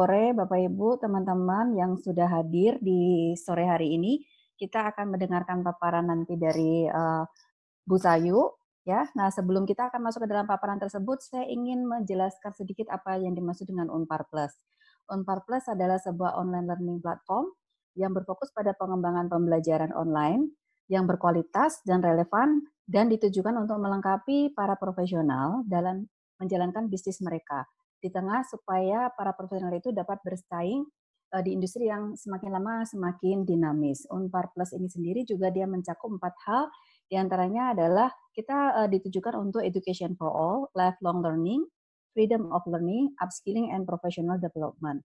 sore Bapak Ibu, teman-teman yang sudah hadir di sore hari ini. Kita akan mendengarkan paparan nanti dari Bu Sayu. Ya, nah sebelum kita akan masuk ke dalam paparan tersebut, saya ingin menjelaskan sedikit apa yang dimaksud dengan Unpar Plus. Unpar Plus adalah sebuah online learning platform yang berfokus pada pengembangan pembelajaran online yang berkualitas dan relevan dan ditujukan untuk melengkapi para profesional dalam menjalankan bisnis mereka di tengah supaya para profesional itu dapat bersaing di industri yang semakin lama semakin dinamis. Unpar Plus ini sendiri juga dia mencakup 4 hal, di antaranya adalah kita ditujukan untuk education for all, lifelong learning, freedom of learning, upskilling, and professional development.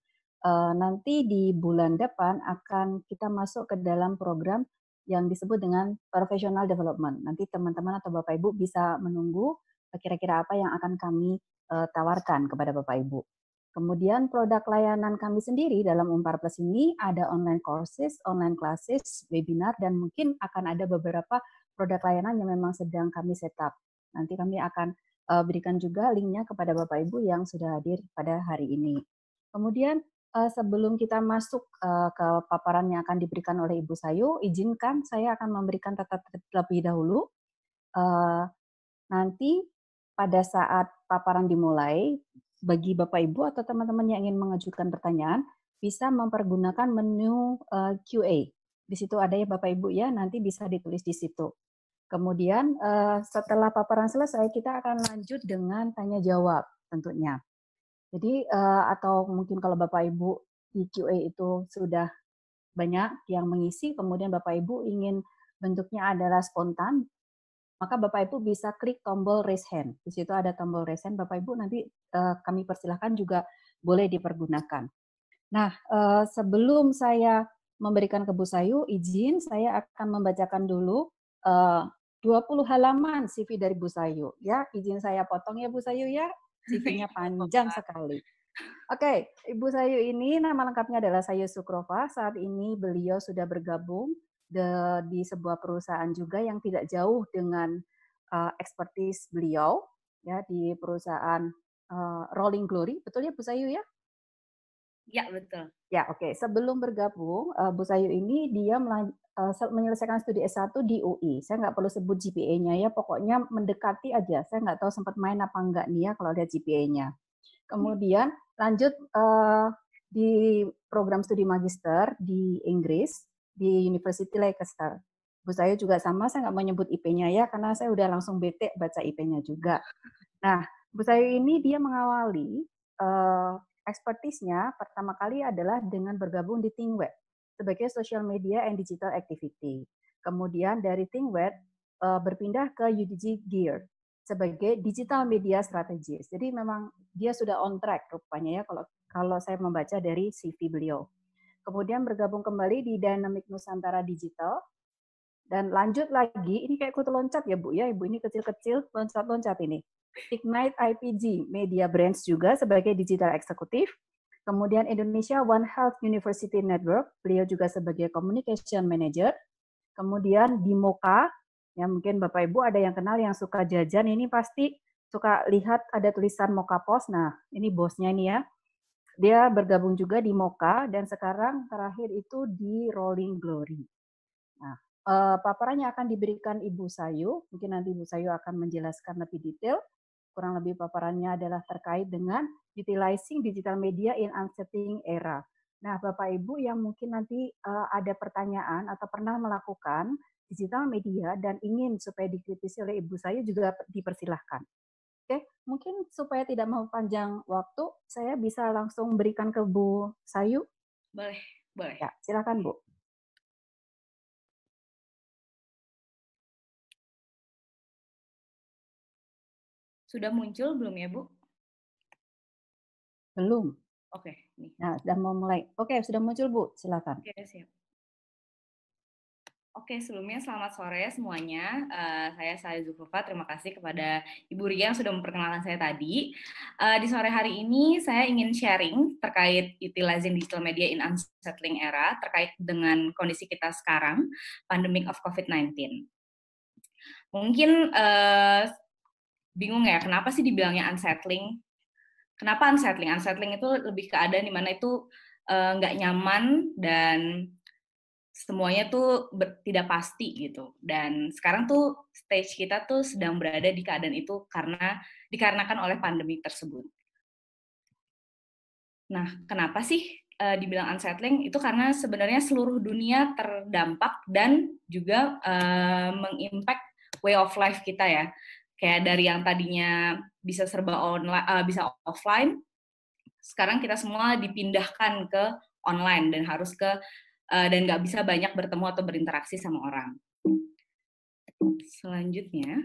Nanti di bulan depan akan kita masuk ke dalam program yang disebut dengan professional development. Nanti teman-teman atau Bapak Ibu bisa menunggu kira-kira apa yang akan kami tawarkan kepada Bapak Ibu. Kemudian produk layanan kami sendiri dalam Unpar Plus ini ada online courses, online classes, webinar, dan mungkin akan ada beberapa produk layanan yang memang sedang kami set up. Nanti kami akan berikan juga linknya kepada Bapak Ibu yang sudah hadir pada hari ini. Kemudian sebelum kita masuk ke paparan yang akan diberikan oleh Ibu Sayu, izinkan saya akan memberikan tata tertib terlebih dahulu. Nanti pada saat paparan dimulai, bagi Bapak Ibu atau teman-teman yang ingin mengajukan pertanyaan, bisa mempergunakan menu QA. Di situ ada ya Bapak Ibu ya, nanti bisa ditulis di situ. Kemudian setelah paparan selesai, kita akan lanjut dengan tanya jawab tentunya. Jadi atau mungkin kalau Bapak Ibu di QA itu sudah banyak yang mengisi, kemudian Bapak Ibu ingin bentuknya adalah spontan, maka Bapak Ibu bisa klik tombol raise hand. Di situ ada tombol raise hand, Bapak Ibu nanti kami persilahkan juga boleh dipergunakan. Nah, sebelum saya memberikan ke Bu Sayu, izin saya akan membacakan dulu 20 halaman CV dari Bu Sayu. Ya, izin saya potong ya Bu Sayu ya, CV-nya panjang sekali. Oke, Ibu Sayu ini nama lengkapnya adalah Sayu Sukrova. Saat ini beliau sudah bergabung di sebuah perusahaan juga yang tidak jauh dengan expertise beliau, ya di perusahaan Rolling Glory. Betul ya Bu Sayu ya? Ya, betul. Ya, oke. Sebelum bergabung, Bu Sayu ini dia menyelesaikan studi S1 di UI. Saya nggak perlu sebut GPA-nya ya, pokoknya mendekati aja. Saya nggak tahu sempat main apa enggak nih ya kalau lihat GPA-nya. Kemudian lanjut di program studi magister di Inggris, di University Leicester. Bu Sayu juga sama, saya nggak mau nyebut IP-nya ya, karena saya udah langsung bete baca IP-nya juga. Nah, Bu Sayu ini dia mengawali expertise-nya pertama kali adalah dengan bergabung di ThinkWeb sebagai social media and digital activity. Kemudian dari ThinkWeb berpindah ke UDG Gear sebagai digital media strategist. Jadi memang dia sudah on track rupanya ya kalau saya membaca dari CV beliau. Kemudian bergabung kembali di Dynamic Nusantara Digital dan lanjut lagi, ini kayak kutu loncat ya Bu ya, Ibu ini kecil-kecil loncat-loncat ini. Ignite IPG Media Brands juga sebagai digital eksekutif. Kemudian Indonesia One Health University Network, beliau juga sebagai communication manager. Kemudian di Moka, ya mungkin Bapak Ibu ada yang kenal yang suka jajan, ini pasti suka lihat ada tulisan Moka Post. Nah, ini bosnya ini ya. Dia bergabung juga di Moka dan sekarang terakhir itu di Rolling Glory. Nah, paparannya akan diberikan Ibu Sayu. Mungkin nanti Ibu Sayu akan menjelaskan lebih detail. Kurang lebih paparannya adalah terkait dengan utilizing digital media in uncertain era. Nah, Bapak Ibu yang mungkin nanti ada pertanyaan atau pernah melakukan digital media dan ingin supaya dikritisi oleh Ibu Sayu juga dipersilahkan. Oke, mungkin supaya tidak mempanjang waktu, saya bisa langsung berikan ke Bu Sayu. Boleh, boleh. Ya, silakan Bu. Sudah muncul belum ya, Bu? Belum. Oke, nih. Nah, sudah mau mulai. Oke, sudah muncul Bu, silakan. Oke, siap. Oke, sebelumnya selamat sore semuanya. Saya Sayu Zukrova. Terima kasih kepada Ibu Ria yang sudah memperkenalkan saya tadi. Di sore hari ini saya ingin sharing terkait utilizing digital media in unsettling era terkait dengan kondisi kita sekarang, pandemic of COVID-19. Mungkin bingung ya, kenapa sih dibilangnya unsettling? Kenapa unsettling? Unsettling itu lebih keadaan di mana itu nggak nyaman dan semuanya tuh tidak pasti gitu. Dan sekarang tuh stage kita tuh sedang berada di keadaan itu dikarenakan oleh pandemi tersebut. Nah, kenapa sih dibilang unsettling? Itu karena sebenarnya seluruh dunia terdampak dan juga mengimpact way of life kita ya. Kayak dari yang tadinya bisa serba online, bisa offline, sekarang kita semua dipindahkan ke online dan harus dan nggak bisa banyak bertemu atau berinteraksi sama orang. Selanjutnya,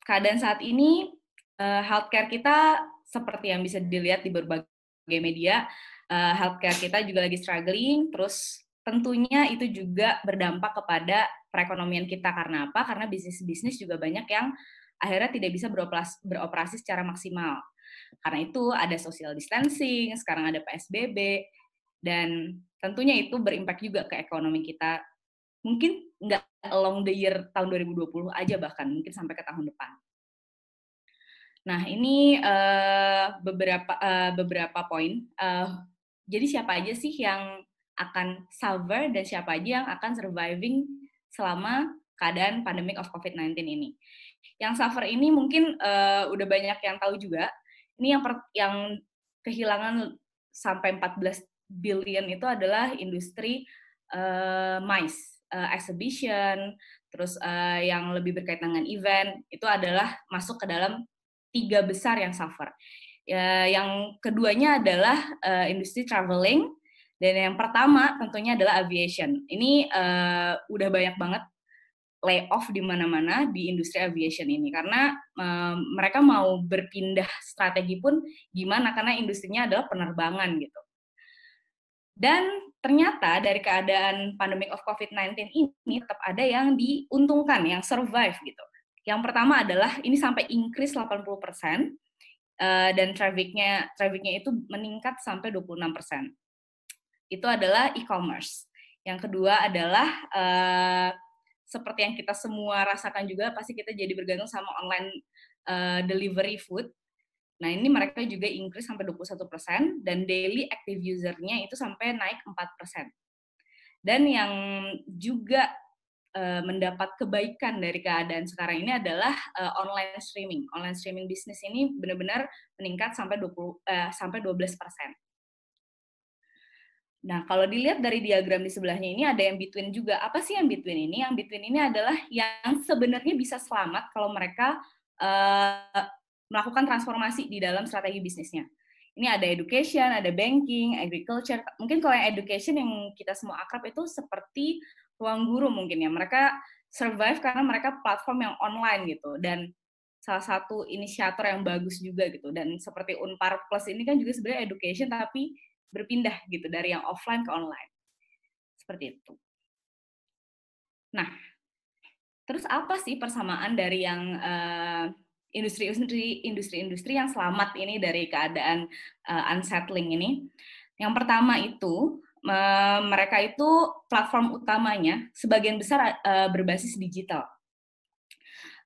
keadaan saat ini healthcare kita seperti yang bisa dilihat di berbagai media, healthcare kita juga lagi struggling, terus tentunya itu juga berdampak kepada perekonomian kita. Karena apa? Karena bisnis-bisnis juga banyak yang akhirnya tidak bisa beroperasi secara maksimal. Karena itu ada social distancing, sekarang ada PSBB, dan tentunya itu berimpact juga ke ekonomi kita. Mungkin nggak along the year tahun 2020 aja, bahkan mungkin sampai ke tahun depan. Nah, ini beberapa poin. Jadi siapa aja sih yang akan suffer dan siapa aja yang akan surviving selama keadaan pandemic of COVID-19 ini. Yang suffer ini mungkin udah banyak yang tahu juga. Ini yang kehilangan sampai 14 billion itu adalah industri MICE, exhibition, terus yang lebih berkaitan dengan event, itu adalah masuk ke dalam 3 besar yang suffer. Yang keduanya adalah industri traveling, dan yang pertama tentunya adalah aviation. Ini udah banyak banget layoff di mana-mana di industri aviation ini, karena mereka mau berpindah strategi pun gimana, karena industrinya adalah penerbangan gitu. Dan ternyata dari keadaan pandemic of COVID-19 ini tetap ada yang diuntungkan, yang survive gitu. Yang pertama adalah ini sampai increase 80%, dan trafficnya itu meningkat sampai 26%. Itu adalah e-commerce. Yang kedua adalah seperti yang kita semua rasakan juga, pasti kita jadi bergantung sama online delivery food. Nah, ini mereka juga increase sampai 21%, dan daily active user-nya itu sampai naik 4%. Dan yang juga mendapat kebaikan dari keadaan sekarang ini adalah online streaming. Online streaming bisnis ini benar-benar meningkat sampai 12%. Nah, kalau dilihat dari diagram di sebelahnya ini ada yang between juga. Apa sih yang between ini? Yang between ini adalah yang sebenarnya bisa selamat kalau mereka melakukan transformasi di dalam strategi bisnisnya. Ini ada education, ada banking, agriculture. Mungkin kalau yang education yang kita semua akrab itu seperti Ruang Guru mungkin ya. Mereka survive karena mereka platform yang online gitu. Dan salah satu inisiator yang bagus juga gitu. Dan seperti Unpar Plus ini kan juga sebenarnya education tapi berpindah gitu dari yang offline ke online. Seperti itu. Nah, terus apa sih persamaan dari yang industri-industri yang selamat ini dari keadaan unsettling ini? Yang pertama itu mereka itu platform utamanya sebagian besar berbasis digital.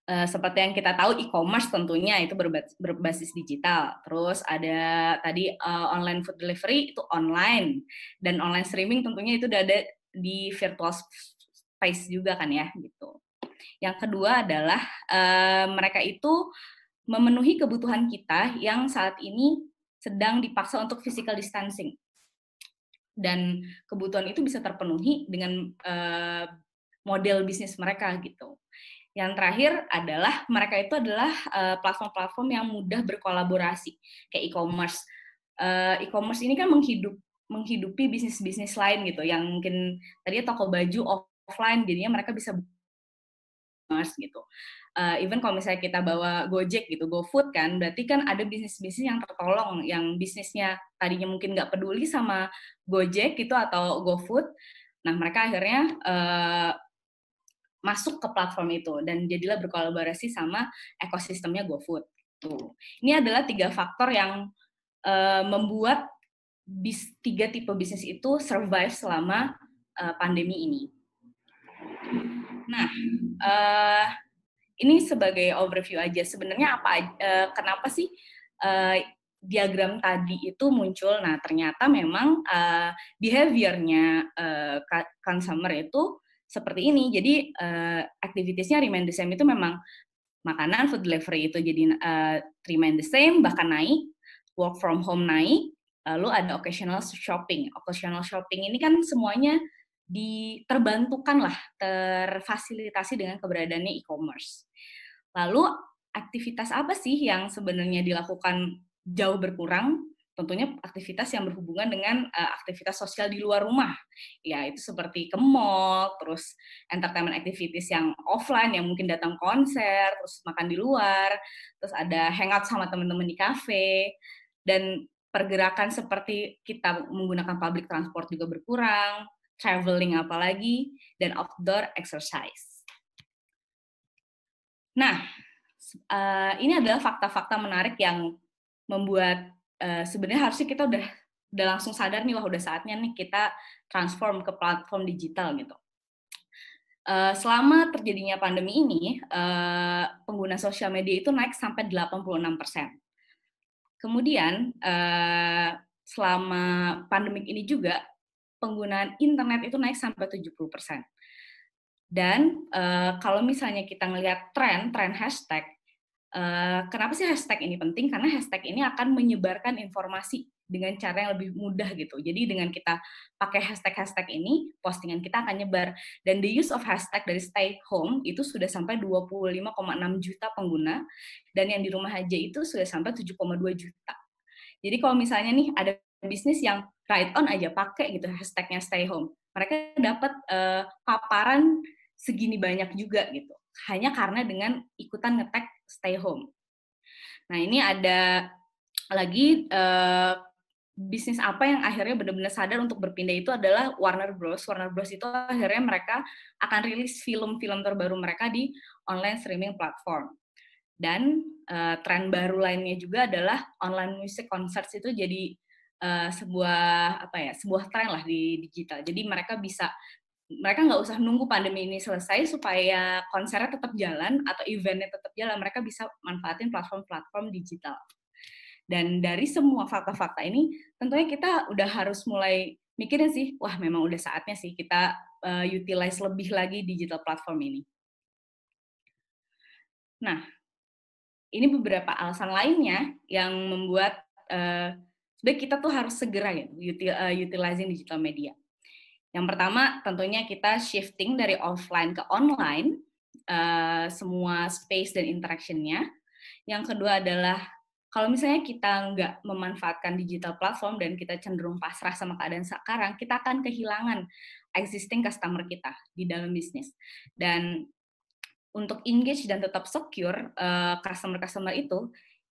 Seperti yang kita tahu, e-commerce tentunya itu berbasis digital. Terus ada tadi online food delivery itu online, dan online streaming tentunya itu udah ada di virtual space juga kan ya gitu. Yang kedua adalah mereka itu memenuhi kebutuhan kita yang saat ini sedang dipaksa untuk physical distancing. Dan kebutuhan itu bisa terpenuhi dengan model bisnis mereka gitu. Yang terakhir adalah mereka itu adalah platform-platform yang mudah berkolaborasi, kayak e-commerce. E-commerce ini kan menghidupi bisnis-bisnis lain gitu, yang mungkin tadinya toko baju offline, jadinya mereka bisa gitu. Even kalau misalnya kita bawa Gojek gitu, GoFood kan, berarti kan ada bisnis-bisnis yang tertolong, yang bisnisnya tadinya mungkin nggak peduli sama Gojek gitu atau GoFood, nah mereka akhirnya masuk ke platform itu dan jadilah berkolaborasi sama ekosistemnya GoFood. Tuh. Ini adalah 3 faktor yang membuat 3 tipe bisnis itu survive selama pandemi ini. Nah, ini sebagai overview aja. Sebenarnya kenapa sih diagram tadi itu muncul? Nah, ternyata memang behavior-nya consumer itu seperti ini. Jadi activities-nya remain the same itu memang makanan, food delivery itu jadi remain the same, bahkan naik, work from home naik, lalu ada occasional shopping. Occasional shopping ini kan semuanya terbantukan lah, terfasilitasi dengan keberadaannya e-commerce. Lalu aktivitas apa sih yang sebenarnya dilakukan jauh berkurang? Tentunya aktivitas yang berhubungan dengan aktivitas sosial di luar rumah. Ya, itu seperti ke mall, terus entertainment activities yang offline, yang mungkin datang konser, terus makan di luar, terus ada hangout sama teman-teman di kafe, dan pergerakan seperti kita menggunakan public transport juga berkurang, traveling apalagi, dan outdoor exercise. Nah, ini adalah fakta-fakta menarik yang membuat sebenarnya harusnya kita udah langsung sadar nih, wah udah saatnya nih kita transform ke platform digital gitu. Selama terjadinya pandemi ini, pengguna sosial media itu naik sampai 86%. Kemudian, selama pandemik ini juga, penggunaan internet itu naik sampai 70%. Dan kalau misalnya kita ngelihat tren hashtag, kenapa sih hashtag ini penting? Karena hashtag ini akan menyebarkan informasi dengan cara yang lebih mudah gitu. Jadi dengan kita pakai hashtag ini, postingan kita akan nyebar. Dan the use of hashtag dari stay home itu sudah sampai 25,6 juta pengguna, dan yang di rumah aja itu sudah sampai 7,2 juta. Jadi kalau misalnya nih ada bisnis yang right on aja pakai gitu hashtagnya stay home, mereka dapat paparan segini banyak juga gitu, hanya karena dengan ikutan nge-tag stay home. Nah, ini ada lagi bisnis apa yang akhirnya benar-benar sadar untuk berpindah, itu adalah Warner Bros. Warner Bros. Itu akhirnya mereka akan rilis film-film terbaru mereka di online streaming platform. Dan tren baru lainnya juga adalah online music concerts itu jadi sebuah tren lah di digital. Jadi mereka nggak usah nunggu pandemi ini selesai supaya konsernya tetap jalan atau eventnya tetap jalan, mereka bisa manfaatin platform-platform digital. Dan dari semua fakta-fakta ini, tentunya kita udah harus mulai mikirin sih, wah memang udah saatnya sih kita utilize lebih lagi digital platform ini. Nah, ini beberapa alasan lainnya yang membuat sebenarnya kita tuh harus segera ya utilizing digital media. Yang pertama, tentunya kita shifting dari offline ke online, semua space dan interaction-nya. Yang kedua adalah, kalau misalnya kita nggak memanfaatkan digital platform dan kita cenderung pasrah sama keadaan sekarang, kita akan kehilangan existing customer kita di dalam bisnis. Dan untuk engage dan tetap secure customer-customer itu,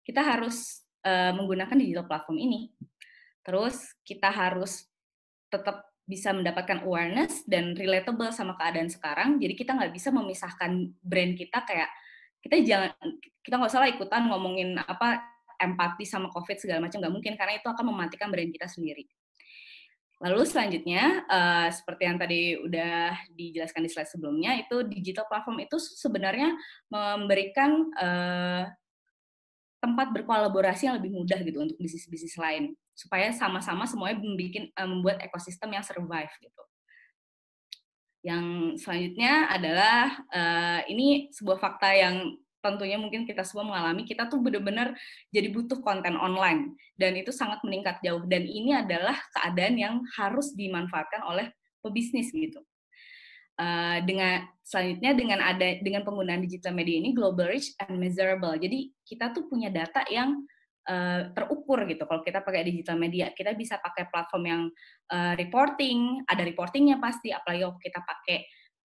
kita harus menggunakan digital platform ini. Terus kita harus tetap bisa mendapatkan awareness dan relatable sama keadaan sekarang. Jadi kita nggak bisa memisahkan brand kita, kayak kita nggak usah ikutan ngomongin empati sama COVID segala macam, nggak mungkin, karena itu akan mematikan brand kita sendiri. Lalu selanjutnya, seperti yang tadi udah dijelaskan di slide sebelumnya, itu digital platform itu sebenarnya memberikan tempat berkolaborasi yang lebih mudah gitu untuk bisnis-bisnis lain, supaya sama-sama semuanya membuat ekosistem yang survive gitu. Yang selanjutnya adalah ini sebuah fakta yang tentunya mungkin kita semua mengalami, kita tuh benar-benar jadi butuh konten online, dan itu sangat meningkat jauh, dan ini adalah keadaan yang harus dimanfaatkan oleh pebisnis gitu. Selanjutnya dengan penggunaan digital media ini, global reach and measurable. Jadi kita tuh punya data yang terukur gitu. Kalau kita pakai digital media, kita bisa pakai platform yang reporting, ada reportingnya pasti. Apalagi kalau kita pakai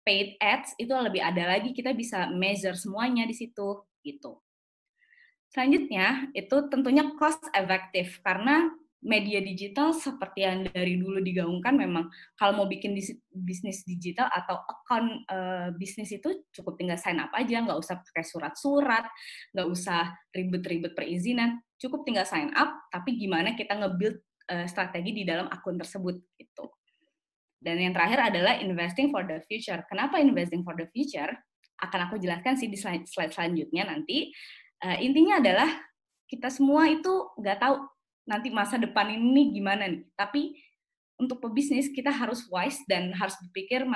paid ads, itu lebih ada lagi, kita bisa measure semuanya di situ gitu. Selanjutnya itu tentunya cost effective, karena media digital seperti yang dari dulu digaungkan, memang kalau mau bikin bisnis digital atau account bisnis itu cukup tinggal sign up aja, nggak usah pakai surat-surat, nggak usah ribet-ribet perizinan, cukup tinggal sign up, tapi gimana kita nge-build strategi di dalam akun tersebut gitu. Dan yang terakhir adalah investing for the future. Kenapa investing for the future? akan aku jelaskan sih di slide selanjutnya nanti. Intinya adalah kita semua itu nggak tahu nanti masa depan ini gimana nih. Tapi untuk pebisnis kita harus wise dan harus berpikir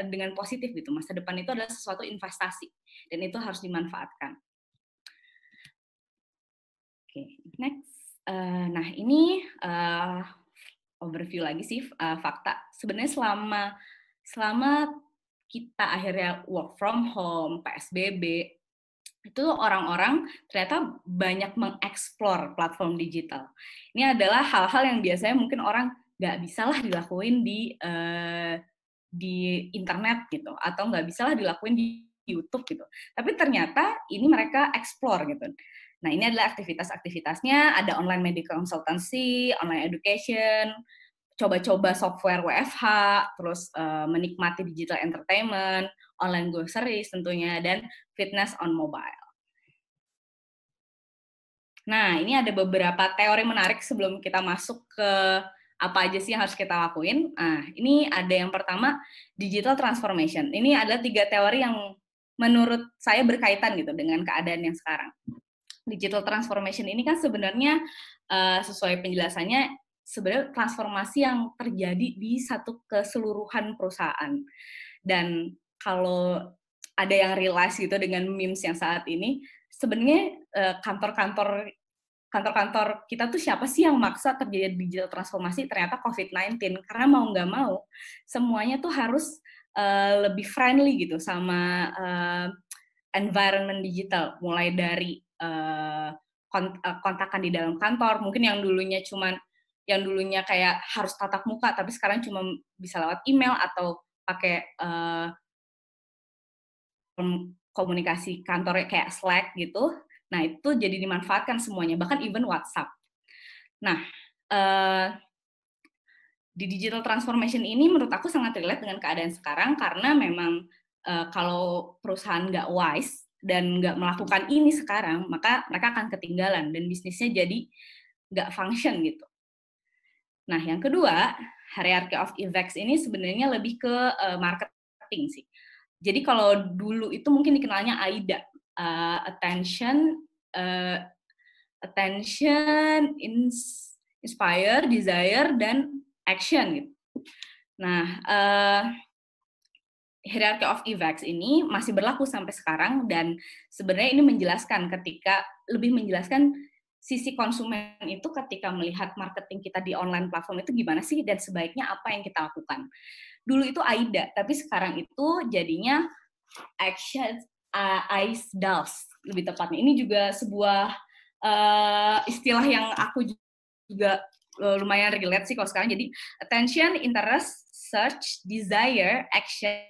dengan positif gitu. Masa depan itu adalah sesuatu investasi dan itu harus dimanfaatkan. Oke, next. Nah ini overview lagi sih fakta. Sebenarnya selama kita akhirnya work from home, PSBB, itu orang-orang ternyata banyak mengeksplor platform digital. Ini adalah hal-hal yang biasanya mungkin orang nggak bisa lah dilakuin di internet gitu, atau nggak bisa lah dilakuin di YouTube gitu. Tapi ternyata ini mereka explore gitu. Nah ini adalah aktivitas-aktivitasnya, ada online medical consultancy, online education, coba-coba software WFH, terus menikmati digital entertainment, online groceries tentunya, dan fitness on mobile. Nah, ini ada beberapa teori menarik sebelum kita masuk ke apa aja sih yang harus kita lakuin. Nah, ini ada yang pertama, digital transformation. Ini adalah 3 teori yang menurut saya berkaitan gitu dengan keadaan yang sekarang. Digital transformation ini kan sebenarnya sesuai penjelasannya sebenarnya transformasi yang terjadi di satu keseluruhan perusahaan. Dan kalau ada yang realize gitu dengan memes yang saat ini, sebenarnya kantor-kantor kita tuh siapa sih yang maksa terjadi digital transformasi? Ternyata COVID-19, karena mau nggak mau semuanya tuh harus lebih friendly gitu sama environment digital, mulai dari kontakan di dalam kantor, mungkin yang dulunya kayak harus tatap muka, tapi sekarang cuma bisa lewat email atau pakai komunikasi kantornya kayak Slack gitu. Nah, itu jadi dimanfaatkan semuanya, bahkan even WhatsApp. Nah, di digital transformation ini menurut aku sangat relate dengan keadaan sekarang, karena memang kalau perusahaan nggak wise dan nggak melakukan ini sekarang, maka mereka akan ketinggalan dan bisnisnya jadi nggak function gitu. Nah, yang kedua, hierarchy of effects ini sebenarnya lebih ke marketing sih. Jadi kalau dulu itu mungkin dikenalnya AIDA, attention, inspire, desire, dan action gitu. Nah, hierarchy of effects ini masih berlaku sampai sekarang, dan sebenarnya ini lebih menjelaskan sisi konsumen itu ketika melihat marketing kita di online platform itu gimana sih, dan sebaiknya apa yang kita lakukan. Dulu itu AIDA, tapi sekarang itu jadinya action, AIDAS lebih tepatnya. Ini juga sebuah istilah yang aku juga lumayan relate sih kalau sekarang. Jadi attention, interest, search, desire, action,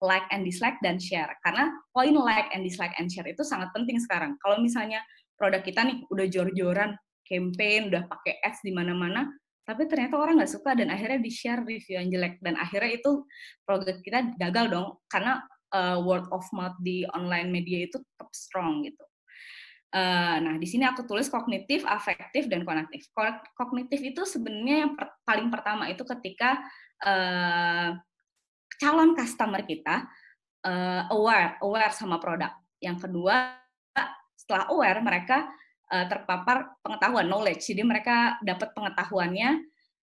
like and dislike, dan share. Karena poin like and dislike and share itu sangat penting sekarang. Kalau misalnya produk kita nih udah jor-joran campaign, udah pakai ads di mana-mana, tapi ternyata orang nggak suka dan akhirnya di-share review yang jelek, dan akhirnya itu produk kita gagal dong, karena word of mouth di online media itu tetap strong gitu. Nah, di sini aku tulis kognitif, afektif, dan konatif. Kognitif itu sebenarnya yang paling pertama itu ketika calon customer kita aware sama produk. Yang kedua, setelah aware, mereka terpapar pengetahuan, knowledge. Jadi mereka dapat pengetahuannya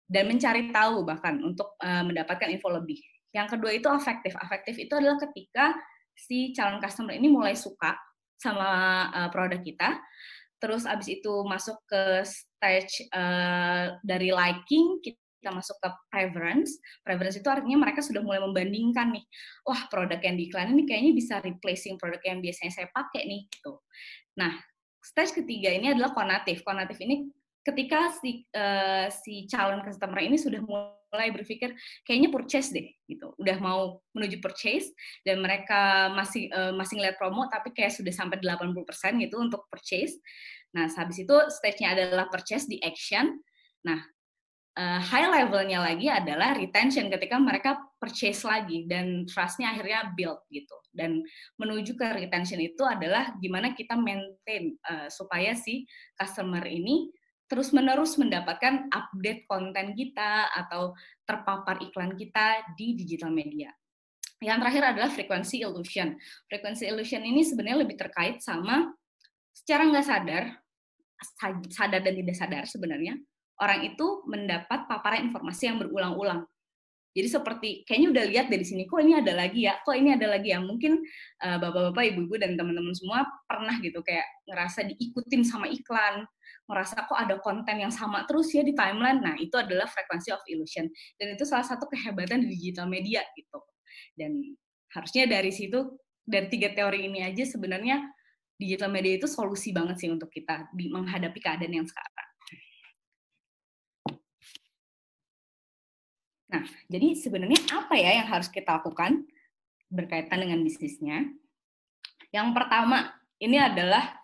dan mencari tahu bahkan untuk mendapatkan info lebih. Yang kedua itu afektif. Afektif itu adalah ketika si calon customer ini mulai suka sama produk kita, terus abis itu masuk ke stage dari liking, kita masuk ke preference. Preference itu artinya mereka sudah mulai membandingkan nih, wah produk yang di iklan ini kayaknya bisa replacing produk yang biasanya saya pakai nih gitu. Nah, stage ketiga ini adalah konatif. Konatif ini ketika si calon customer ini sudah mulai berpikir kayaknya purchase deh gitu, udah mau menuju purchase, dan mereka masih ngeliat promo tapi kayak sudah sampai 80% gitu untuk purchase. Nah, habis itu stage-nya adalah purchase di action. Nah, high level-nya lagi adalah retention, ketika mereka purchase lagi dan trust-nya akhirnya build gitu. Dan menuju ke retention itu adalah gimana kita maintain supaya si customer ini terus-menerus mendapatkan update konten kita atau terpapar iklan kita di digital media. Yang terakhir adalah frequency illusion. Frequency illusion ini sebenarnya lebih terkait sama secara nggak sadar dan tidak sadar sebenarnya, orang itu mendapat paparan informasi yang berulang-ulang. Jadi seperti kayaknya udah lihat dari sini, kok ini ada lagi ya, kok ini ada lagi ya. Mungkin bapak-bapak, ibu-ibu dan teman-teman semua pernah gitu kayak ngerasa diikutin sama iklan, ngerasa kok ada konten yang sama terus ya di timeline. Nah, itu adalah frequency of illusion. Dan itu salah satu kehebatan di digital media gitu. Dan harusnya dari situ, dari 3 teori ini aja sebenarnya digital media itu solusi banget sih untuk kita menghadapi keadaan yang sekarang. Nah, jadi sebenarnya apa ya yang harus kita lakukan berkaitan dengan bisnisnya? Yang pertama, ini adalah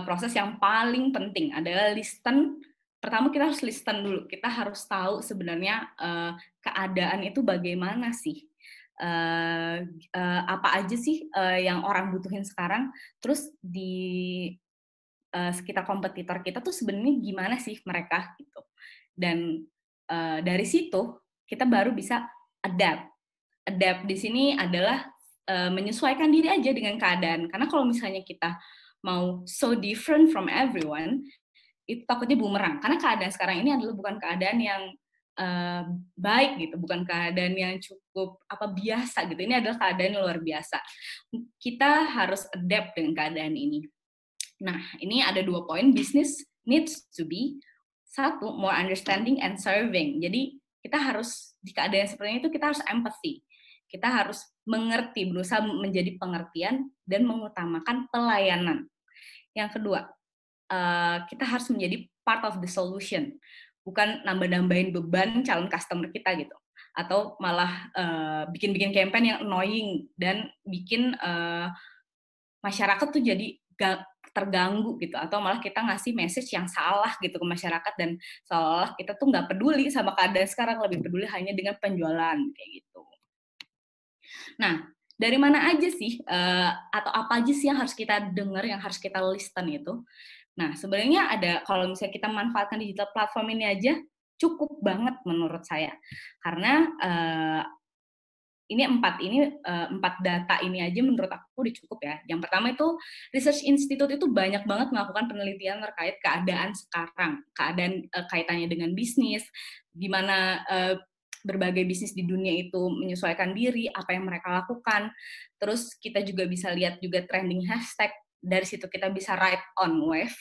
proses yang paling penting, adalah listen. Pertama kita harus listen dulu, kita harus tahu sebenarnya keadaan itu bagaimana sih. Apa aja sih yang orang butuhin sekarang, terus di sekitar kompetitor kita tuh sebenarnya gimana sih mereka gitu. Dan dari situ kita baru bisa adapt. Adapt di sini adalah menyesuaikan diri aja dengan keadaan. Karena kalau misalnya kita mau so different from everyone, itu takutnya bumerang. Karena keadaan sekarang ini adalah bukan keadaan yang baik gitu, bukan keadaan yang cukup biasa gitu. Ini adalah keadaan yang luar biasa. Kita harus adapt dengan keadaan ini. Nah, ini ada 2 poin. Business needs to be, 1, more understanding and serving. Jadi kita harus di keadaan seperti itu kita harus empathy. Kita harus mengerti, berusaha menjadi pengertian dan mengutamakan pelayanan. Yang kedua, kita harus menjadi part of the solution, bukan nambah-nambahin beban calon customer kita gitu, atau malah bikin-bikin campaign yang annoying dan bikin masyarakat tuh jadi terganggu gitu, atau malah kita ngasih message yang salah gitu ke masyarakat dan seolah kita tuh nggak peduli sama keadaan sekarang, lebih peduli hanya dengan penjualan kayak gitu. Nah, dari mana aja sih atau apa aja sih yang harus kita dengar, yang harus kita listen itu? Nah, sebenarnya ada, kalau misalnya kita manfaatkan digital platform ini aja cukup banget menurut saya, karena ini 4 data ini aja menurut aku udah cukup ya. Yang pertama itu Research Institute itu banyak banget melakukan penelitian terkait keadaan sekarang, keadaan kaitannya dengan bisnis, di mana berbagai bisnis di dunia itu menyesuaikan diri, apa yang mereka lakukan. Terus kita juga bisa lihat juga trending hashtag. Dari situ kita bisa ride on wave,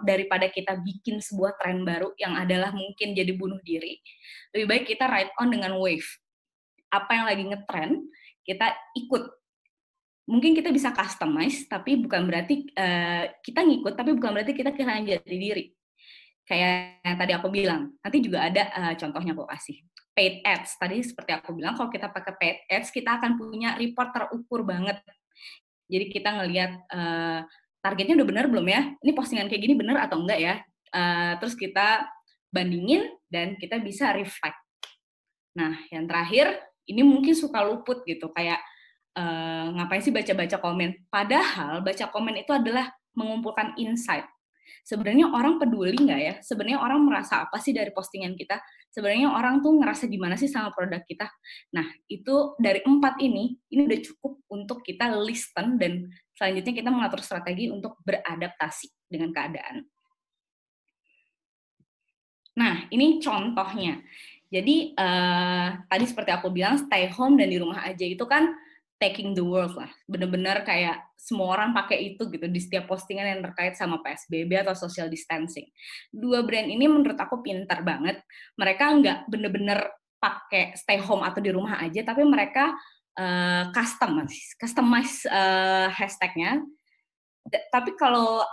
daripada kita bikin sebuah tren baru yang adalah mungkin jadi bunuh diri. Lebih baik kita ride on dengan wave. Apa yang lagi ngetren, kita ikut. Mungkin kita bisa customize, tapi bukan berarti kita ngikut, tapi bukan berarti kita kehilangan jati diri. Kayak yang tadi aku bilang, nanti juga ada contohnya aku kasih. Paid ads, tadi seperti aku bilang, kalau kita pakai paid ads, kita akan punya report terukur banget. Jadi kita ngelihat targetnya udah benar belum ya? Ini postingan kayak gini benar atau enggak ya? Terus kita bandingin, dan kita bisa reflect. Nah, yang terakhir, ini mungkin suka luput gitu, kayak ngapain sih baca-baca komen? Padahal baca komen itu adalah mengumpulkan insight. Sebenarnya orang peduli nggak ya? Sebenarnya orang merasa apa sih dari postingan kita? Sebenarnya orang tuh ngerasa gimana sih sama produk kita? Nah, itu dari 4 ini udah cukup untuk kita listen, dan selanjutnya kita mengatur strategi untuk beradaptasi dengan keadaan. Nah, ini contohnya. Jadi tadi seperti aku bilang, stay home dan di rumah aja itu kan taking the world lah. Bener-bener kayak semua orang pakai itu gitu di setiap postingan yang terkait sama PSBB atau social distancing. 2 brand ini menurut aku pintar banget. Mereka nggak bener-bener pakai stay home atau di rumah aja, tapi mereka customize hashtagnya. Tapi kalau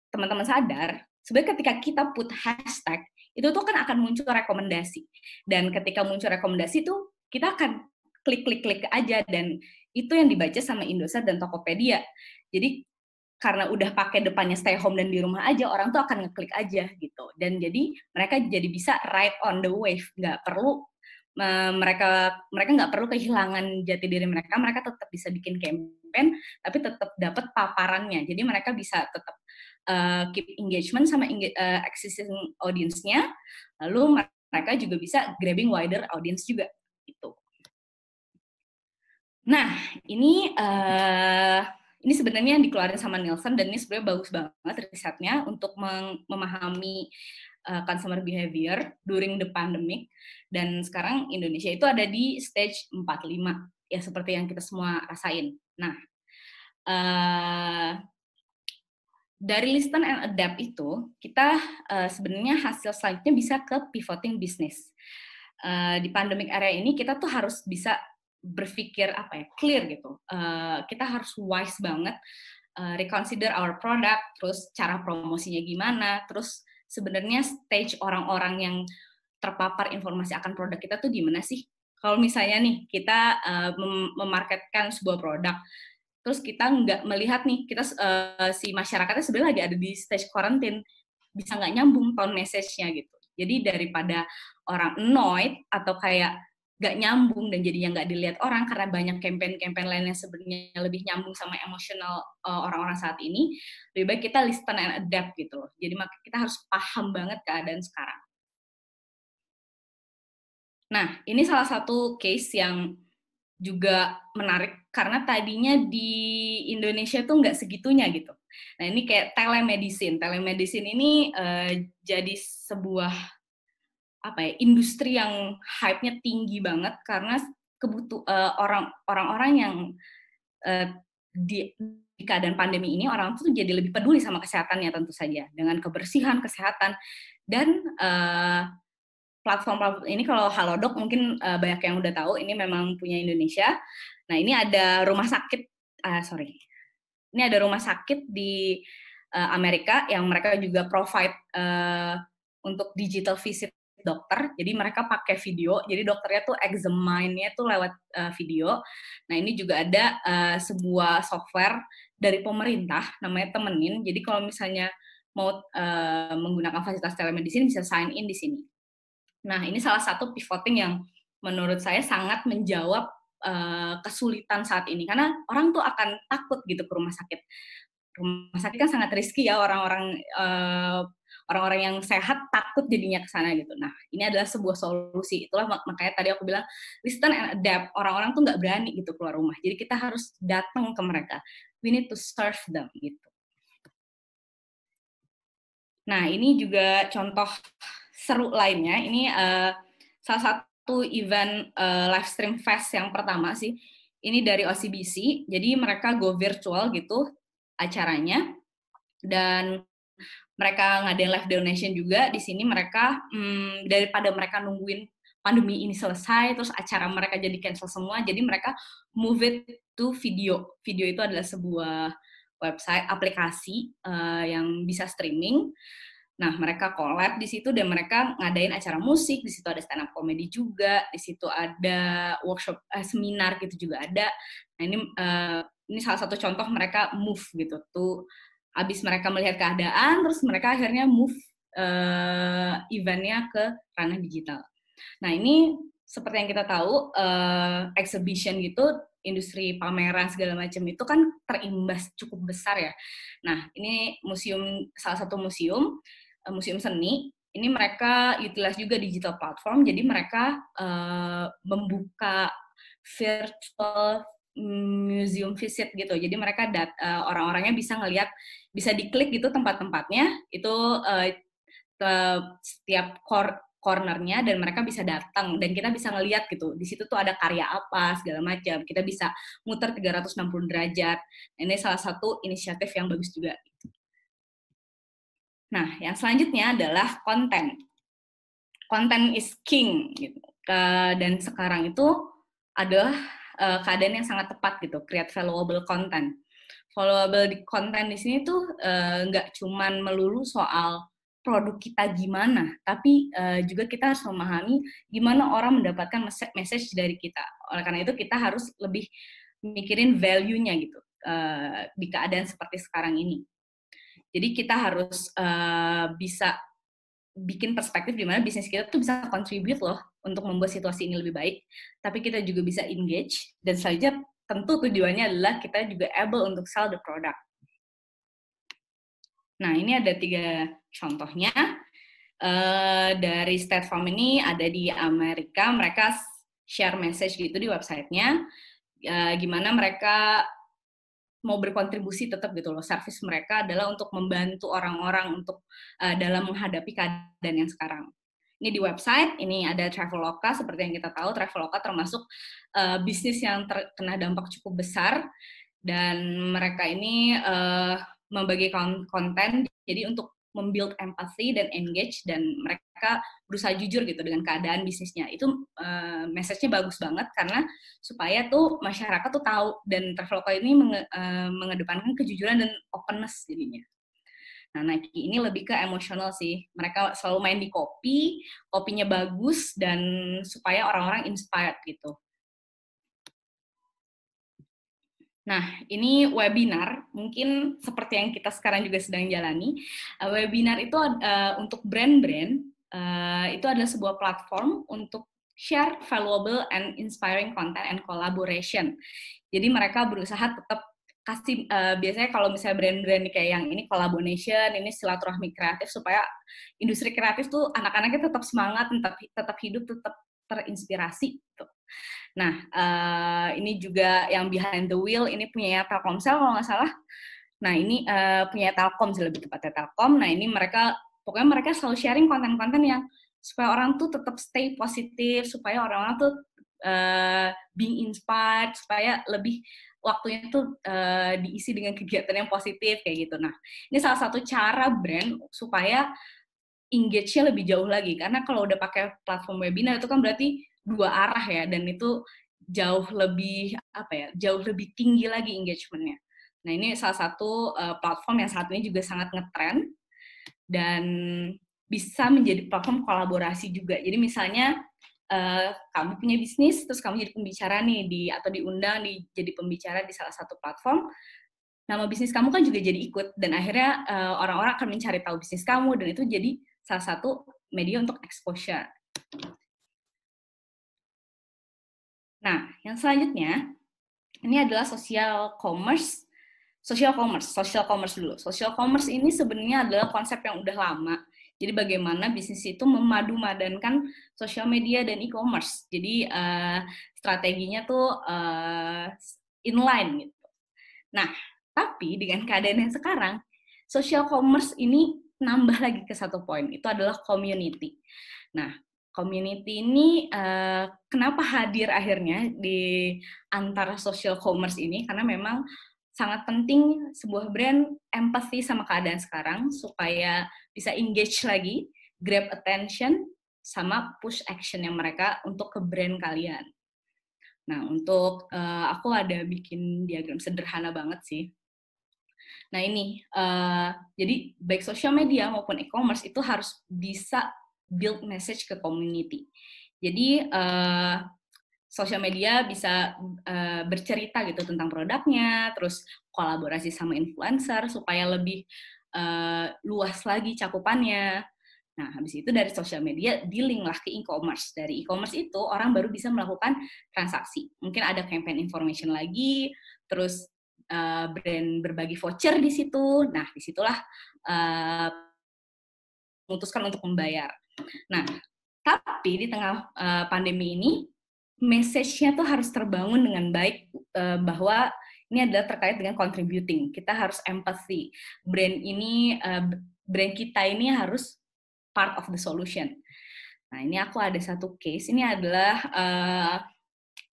teman-teman sadar, sebenarnya ketika kita put hashtag, itu tuh kan akan muncul rekomendasi. Dan ketika muncul rekomendasi tuh, kita akan klik aja, dan itu yang dibaca sama Indosat dan Tokopedia. Jadi karena udah pakai depannya stay home dan di rumah aja, orang tuh akan ngeklik aja gitu. Dan jadi mereka jadi bisa ride on the wave, nggak perlu mereka nggak perlu kehilangan jati diri mereka tetap bisa bikin campaign, tapi tetap dapat paparannya. Jadi mereka bisa tetap keep engagement sama existing audience-nya, lalu mereka juga bisa grabbing wider audience juga gitu. Nah, ini sebenarnya dikeluarin sama Nielsen dan ini sebenarnya bagus banget risetnya untuk memahami consumer behavior during the pandemic. Dan sekarang Indonesia itu ada di stage 4-5, ya seperti yang kita semua rasain. Nah, dari listen and adapt itu, kita sebenarnya hasil selanjutnya bisa ke pivoting business. Di pandemic area ini kita tuh harus bisa berpikir clear gitu. Kita harus wise banget, reconsider our product, terus cara promosinya gimana, terus sebenarnya stage orang-orang yang terpapar informasi akan produk kita tuh gimana sih? Kalau misalnya nih kita memarketkan sebuah produk, terus kita nggak melihat nih, kita si masyarakatnya sebenarnya lagi ada di stage quarantine, bisa nggak nyambung tone message-nya gitu. Jadi daripada orang annoyed atau kayak nggak nyambung dan jadinya nggak dilihat orang karena banyak campaign-campaign lain yang sebenarnya lebih nyambung sama emosional orang-orang saat ini, lebih baik kita listen and adapt gitu loh. Jadi kita harus paham banget keadaan sekarang. Nah, ini salah satu case yang juga menarik karena tadinya di Indonesia tuh nggak segitunya gitu. Nah, ini kayak telemedicine. Telemedicine ini jadi sebuah industri yang hype-nya tinggi banget karena orang-orang yang di keadaan pandemi ini orang tuh jadi lebih peduli sama kesehatannya tentu saja dengan kebersihan, kesehatan dan platform ini kalau Halodoc mungkin banyak yang udah tahu ini memang punya Indonesia. Nah ini ada rumah sakit, ini ada rumah sakit di Amerika yang mereka juga provide untuk digital visit dokter. Jadi mereka pakai video, jadi dokternya tuh examine-nya tuh lewat video. Nah ini juga ada sebuah software dari pemerintah namanya Temenin. Jadi kalau misalnya mau menggunakan fasilitas telemedicine bisa sign in di sini. Nah, ini salah satu pivoting yang menurut saya sangat menjawab kesulitan saat ini karena orang tuh akan takut gitu ke rumah sakit. Rumah sakit kan sangat risky ya, orang-orang yang sehat takut jadinya ke sana gitu. Nah, ini adalah sebuah solusi. Itulah makanya tadi aku bilang listen and adapt. Orang-orang tuh nggak berani gitu keluar rumah. Jadi kita harus datang ke mereka. We need to serve them gitu. Nah, ini juga contoh seru lainnya. Ini salah satu event live stream fest yang pertama sih. Ini dari OCBC. Jadi mereka go virtual gitu acaranya. Dan mereka ngadain live donation juga. Di sini mereka daripada mereka nungguin pandemi ini selesai, terus acara mereka jadi cancel semua, jadi mereka move it to video. Video itu adalah sebuah website, aplikasi yang bisa streaming. Nah, mereka collab di situ dan mereka ngadain acara musik, di situ ada stand up comedy juga, di situ ada workshop, seminar gitu juga ada. Nah, ini salah satu contoh mereka move gitu tuh. Habis mereka melihat keadaan, terus mereka akhirnya move eventnya ke ranah digital. Nah, ini seperti yang kita tahu, exhibition gitu, industri pameran segala macam itu kan terimbas cukup besar ya. Nah, ini salah satu museum seni, ini mereka utilize juga digital platform, jadi mereka membuka virtual museum visit gitu. Jadi mereka orang-orangnya bisa ngelihat, bisa diklik gitu tempat-tempatnya, itu ke setiap cornernya dan mereka bisa datang dan kita bisa ngelihat gitu. Di situ tuh ada karya apa segala macam. Kita bisa muter 360 derajat. Ini salah satu inisiatif yang bagus juga. Nah, yang selanjutnya adalah konten. Konten is king gitu. Dan sekarang itu adalah keadaan yang sangat tepat gitu, create valuable content. Valuable content di sini tuh nggak cuman melulu soal produk kita gimana, tapi juga kita harus memahami gimana orang mendapatkan message dari kita. Oleh karena itu kita harus lebih mikirin value-nya gitu di keadaan seperti sekarang ini. Jadi kita harus bisa bikin perspektif di mana bisnis kita tuh bisa contribute loh untuk membuat situasi ini lebih baik, tapi kita juga bisa engage, dan selanjutnya tentu tujuannya adalah kita juga able untuk sell the product. Nah, ini ada 3 contohnya. Dari State Farm ini ada di Amerika, mereka share message gitu di websitenya, gimana mereka mau berkontribusi tetap gitu loh. Service mereka adalah untuk membantu orang-orang untuk dalam menghadapi keadaan yang sekarang. Ini di website, ini ada Traveloka. Seperti yang kita tahu, Traveloka termasuk bisnis yang terkena dampak cukup besar, dan mereka ini membagi konten, jadi untuk membuild empathy dan engage, dan mereka berusaha jujur gitu dengan keadaan bisnisnya. Itu message-nya bagus banget, karena supaya tuh masyarakat tuh tahu, dan Traveloka ini mengedepankan kejujuran dan openness jadinya. Nah, Nike ini lebih ke emosional sih. Mereka selalu main di kopinya bagus, dan supaya orang-orang inspired gitu. Nah, ini webinar, mungkin seperti yang kita sekarang juga sedang jalani. Webinar itu untuk brand-brand, itu adalah sebuah platform untuk share valuable and inspiring content and collaboration. Jadi mereka berusaha tetap kasih, biasanya kalau misalnya brand-brand kayak yang ini collaboration, ini silaturahmi kreatif, supaya industri kreatif tuh anak-anaknya tetap semangat, tetap hidup, tetap terinspirasi gitu. Nah, ini juga yang behind the wheel, ini punya Telkomsel kalau nggak salah. Nah, ini punya Telkom sih, lebih tepatnya Telkom. Nah, ini pokoknya mereka selalu sharing konten-konten yang supaya orang tuh tetap stay positif, supaya orang-orang tuh being inspired, supaya lebih waktunya tuh diisi dengan kegiatan yang positif kayak gitu. Nah, ini salah satu cara brand supaya engage-nya lebih jauh lagi, karena kalau udah pakai platform webinar itu kan berarti dua arah ya, dan itu jauh lebih jauh lebih tinggi lagi engagement-nya. Nah, ini salah satu platform yang saat ini juga sangat ngetrend dan bisa menjadi platform kolaborasi juga. Jadi misalnya kamu punya bisnis, terus kamu jadi pembicara nih atau diundang jadi pembicara di salah satu platform, nama bisnis kamu kan juga jadi ikut, dan akhirnya orang-orang akan mencari tahu bisnis kamu, dan itu jadi salah satu media untuk exposure. Nah, yang selanjutnya, ini adalah social commerce. Social commerce dulu. Social commerce ini sebenarnya adalah konsep yang udah lama. Jadi bagaimana bisnis itu memadu-madankan social media dan e-commerce. Jadi strateginya tuh inline gitu. Nah, tapi dengan keadaan yang sekarang, social commerce ini nambah lagi ke satu poin, itu adalah community. Nah, community ini kenapa hadir akhirnya di antara social commerce ini? Karena memang sangat penting sebuah brand empathy sama keadaan sekarang supaya bisa engage lagi, grab attention, sama push action yang mereka untuk ke brand kalian. Nah, untuk aku ada bikin diagram sederhana banget sih. Nah, ini jadi baik social media maupun e-commerce itu harus bisa build message ke community. Jadi social media bisa bercerita gitu tentang produknya, terus kolaborasi sama influencer supaya lebih luas lagi cakupannya. Nah, habis itu dari social media di-link lah ke e-commerce. Dari e-commerce itu orang baru bisa melakukan transaksi. Mungkin ada campaign information lagi, terus brand berbagi voucher di situ. Nah, disitulah memutuskan untuk membayar. Nah, tapi di tengah pandemi ini, message-nya tuh harus terbangun dengan baik, bahwa ini adalah terkait dengan contributing. Kita harus empathy. Brand kita ini harus part of the solution. Nah, ini aku ada satu case. Ini adalah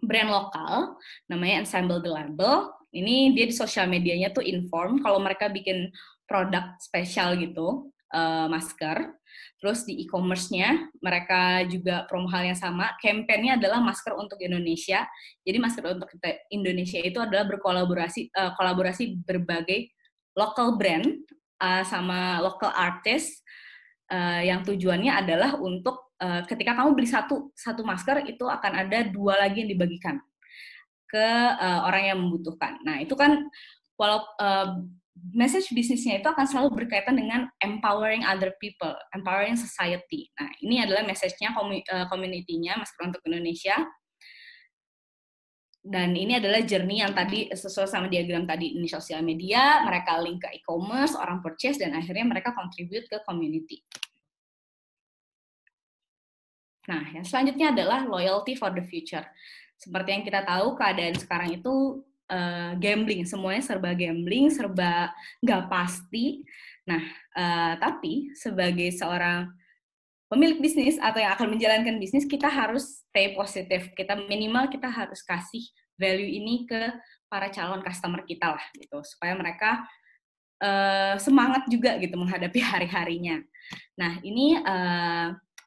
brand lokal, namanya Ensemble the Label. Ini dia di sosial medianya tuh inform kalau mereka bikin produk spesial gitu, masker. Terus di e-commerce-nya mereka juga promo hal yang sama. Campaign-nya adalah masker untuk Indonesia. Jadi masker untuk Indonesia itu adalah kolaborasi berbagai local brand sama local artist, yang tujuannya adalah untuk ketika kamu beli satu masker itu akan ada 2 lagi yang dibagikan ke orang yang membutuhkan. Nah, itu kan message bisnisnya itu akan selalu berkaitan dengan empowering other people, empowering society. Nah, ini adalah message-nya community-nya Masker untuk Indonesia. Dan ini adalah journey yang tadi sesuai sama diagram tadi, ini sosial media, mereka link ke e-commerce, orang purchase, dan akhirnya mereka contribute ke community. Nah, yang selanjutnya adalah loyalty for the future. Seperti yang kita tahu, keadaan sekarang itu gambling, semuanya serba gambling, serba nggak pasti. Nah, tapi sebagai seorang pemilik bisnis atau yang akan menjalankan bisnis, kita harus stay positif. Minimal kita harus kasih value ini ke para calon customer kita lah, gitu, supaya mereka semangat juga gitu menghadapi hari-harinya. Nah, ini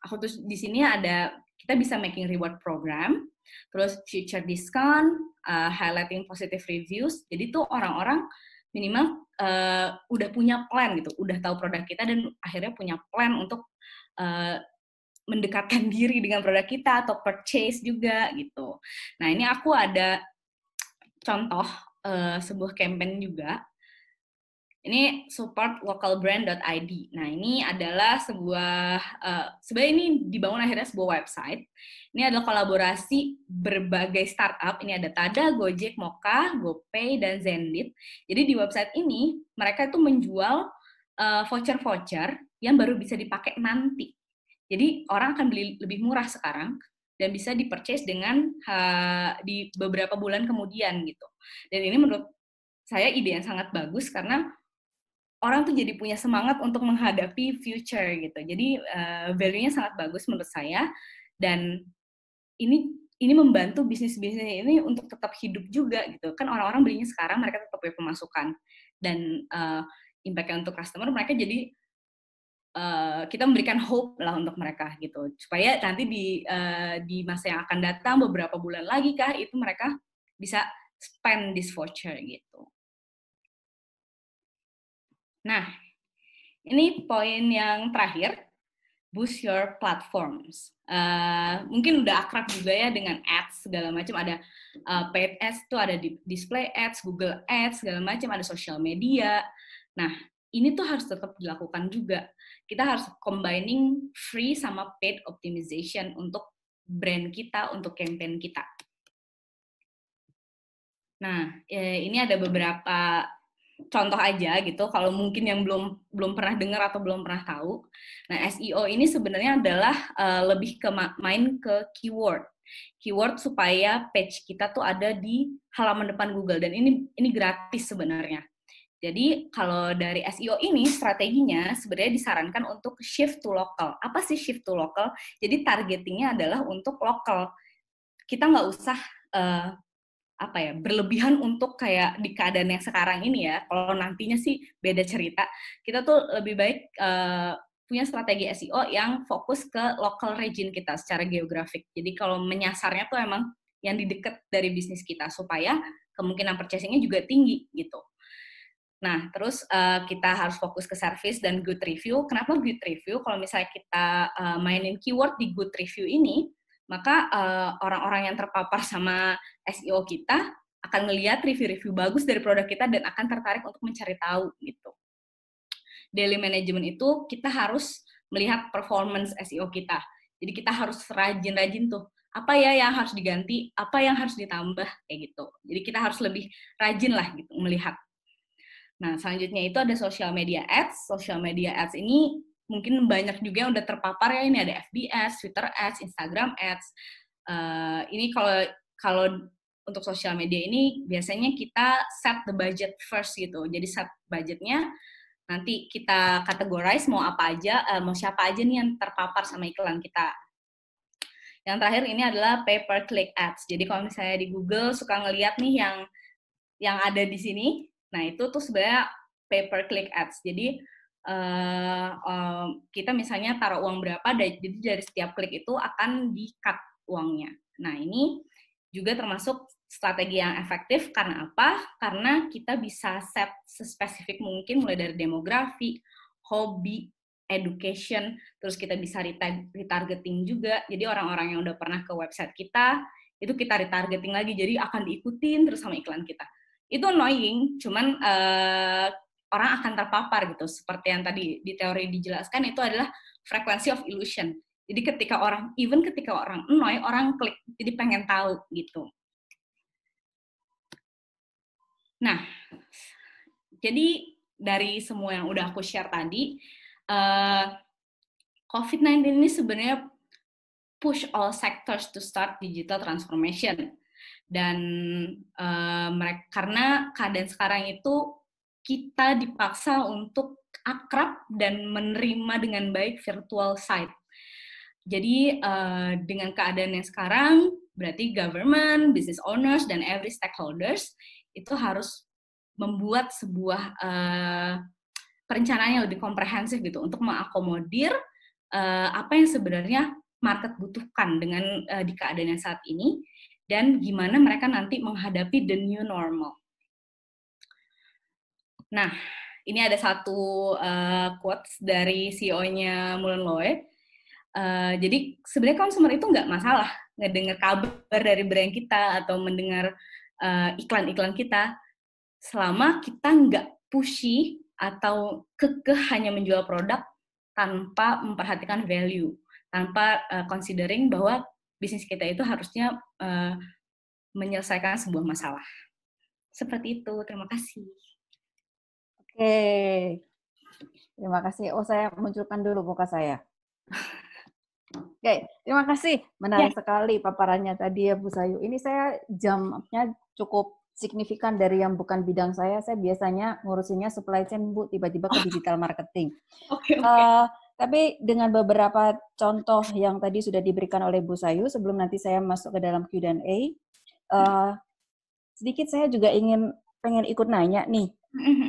aku tuh di sini ada, kita bisa making reward program, terus future discount, highlighting positive reviews. Jadi tuh orang-orang minimal udah punya plan gitu, udah tahu produk kita dan akhirnya punya plan untuk mendekatkan diri dengan produk kita atau purchase juga gitu. Nah, ini aku ada contoh sebuah campaign juga. Ini supportlocalbrand.id. Nah, ini adalah sebenarnya ini dibangun akhirnya sebuah website. Ini adalah kolaborasi berbagai startup. Ini ada Tada, Gojek, Moka, GoPay, dan Zendit. Jadi di website ini mereka itu menjual voucher-voucher yang baru bisa dipakai nanti. Jadi orang akan beli lebih murah sekarang dan bisa di-purchase dengan di beberapa bulan kemudian gitu. Dan ini menurut saya ide yang sangat bagus karena orang tuh jadi punya semangat untuk menghadapi future gitu. Jadi value-nya sangat bagus menurut saya, dan ini membantu bisnis-bisnis ini untuk tetap hidup juga gitu. Kan orang-orang belinya sekarang, mereka tetap punya pemasukan, dan impact-nya untuk customer, mereka jadi kita memberikan hope lah untuk mereka gitu, supaya nanti di masa yang akan datang beberapa bulan lagi kah itu mereka bisa spend this voucher gitu. Nah, ini poin yang terakhir, boost your platforms. Mungkin udah akrab juga ya dengan ads segala macam, ada paid ads tuh, ada display ads, Google ads segala macam, ada social media. Nah, ini tuh harus tetap dilakukan juga. Kita harus combining free sama paid optimization untuk brand kita, untuk campaign kita. Nah, ini ada beberapa contoh aja gitu, kalau mungkin yang belum pernah dengar atau belum pernah tahu. Nah, SEO ini sebenarnya adalah lebih ke main ke keyword supaya page kita tuh ada di halaman depan Google, dan ini gratis sebenarnya. Jadi kalau dari SEO ini strateginya sebenarnya disarankan untuk shift to local. Apa sih shift to local? Jadi targetingnya adalah untuk lokal. Kita nggak usah berlebihan untuk kayak di keadaan yang sekarang ini ya. Kalau nantinya sih beda cerita. Kita tuh lebih baik punya strategi SEO yang fokus ke local region kita secara geografik. Jadi kalau menyasarnya tuh emang yang di dekat dari bisnis kita, supaya kemungkinan purchasing-nya juga tinggi gitu. Nah, terus kita harus fokus ke service dan good review. Kenapa good review? Kalau misalnya kita mainin keyword di good review ini, maka orang-orang yang terpapar sama SEO kita akan melihat review-review bagus dari produk kita dan akan tertarik untuk mencari tahu gitu. Daily management itu kita harus melihat performance SEO kita. Jadi kita harus rajin-rajin tuh, apa ya yang harus diganti, apa yang harus ditambah kayak gitu. Jadi kita harus lebih rajin lah gitu melihat. Nah, selanjutnya itu ada social media ads. Social media ads ini mungkin banyak juga yang udah terpapar ya, ini ada FB ads, Twitter ads, Instagram ads. Ini kalau untuk social media ini biasanya kita set the budget first gitu. Jadi set budgetnya, nanti kita categorize mau apa aja, mau siapa aja nih yang terpapar sama iklan kita. Yang terakhir ini adalah pay per click ads. Jadi kalau misalnya di Google suka ngeliat nih yang ada di sini, nah itu tuh sebenarnya pay per click ads. Jadi kita misalnya taruh uang berapa, jadi dari setiap klik itu akan di-cut uangnya. Nah, ini juga termasuk strategi yang efektif. Karena apa? Karena kita bisa set sespesifik mungkin, mulai dari demografi, hobi, education, terus kita bisa retargeting juga. Jadi orang-orang yang udah pernah ke website kita, itu kita retargeting lagi, jadi akan diikutin terus sama iklan kita. Itu annoying, cuman orang akan terpapar gitu. Seperti yang tadi di teori dijelaskan, itu adalah frequency of illusion. Jadi ketika orang annoy, orang klik, jadi pengen tahu gitu. Nah, jadi dari semua yang udah aku share tadi, COVID-19 ini sebenarnya push all sectors to start digital transformation. Dan karena keadaan sekarang itu kita dipaksa untuk akrab dan menerima dengan baik virtual site. Jadi dengan keadaan yang sekarang, berarti government, business owners, dan every stakeholders itu harus membuat sebuah perencanaan yang lebih komprehensif gitu untuk mengakomodir apa yang sebenarnya market butuhkan dengan di keadaan yang saat ini dan gimana mereka nanti menghadapi the new normal. Nah, ini ada satu quotes dari CEO-nya Mullenlohe. Jadi sebenarnya konsumer itu nggak masalah ngedengar kabar dari brand kita atau mendengar iklan-iklan kita selama kita nggak pushy atau kekeh hanya menjual produk tanpa memperhatikan value, tanpa considering bahwa bisnis kita itu harusnya menyelesaikan sebuah masalah. Seperti itu, terima kasih. Oke, terima kasih. Oh, saya munculkan dulu muka saya. Oke, terima kasih. Menarik sekali paparannya tadi ya Bu Sayu. Ini saya jamnya cukup signifikan dari yang bukan bidang saya. Saya biasanya ngurusinnya supply chain, Bu, tiba-tiba ke digital marketing. Tapi dengan beberapa contoh yang tadi sudah diberikan oleh Bu Sayu, sebelum nanti saya masuk ke dalam Q&A, sedikit saya juga pengen ikut nanya nih.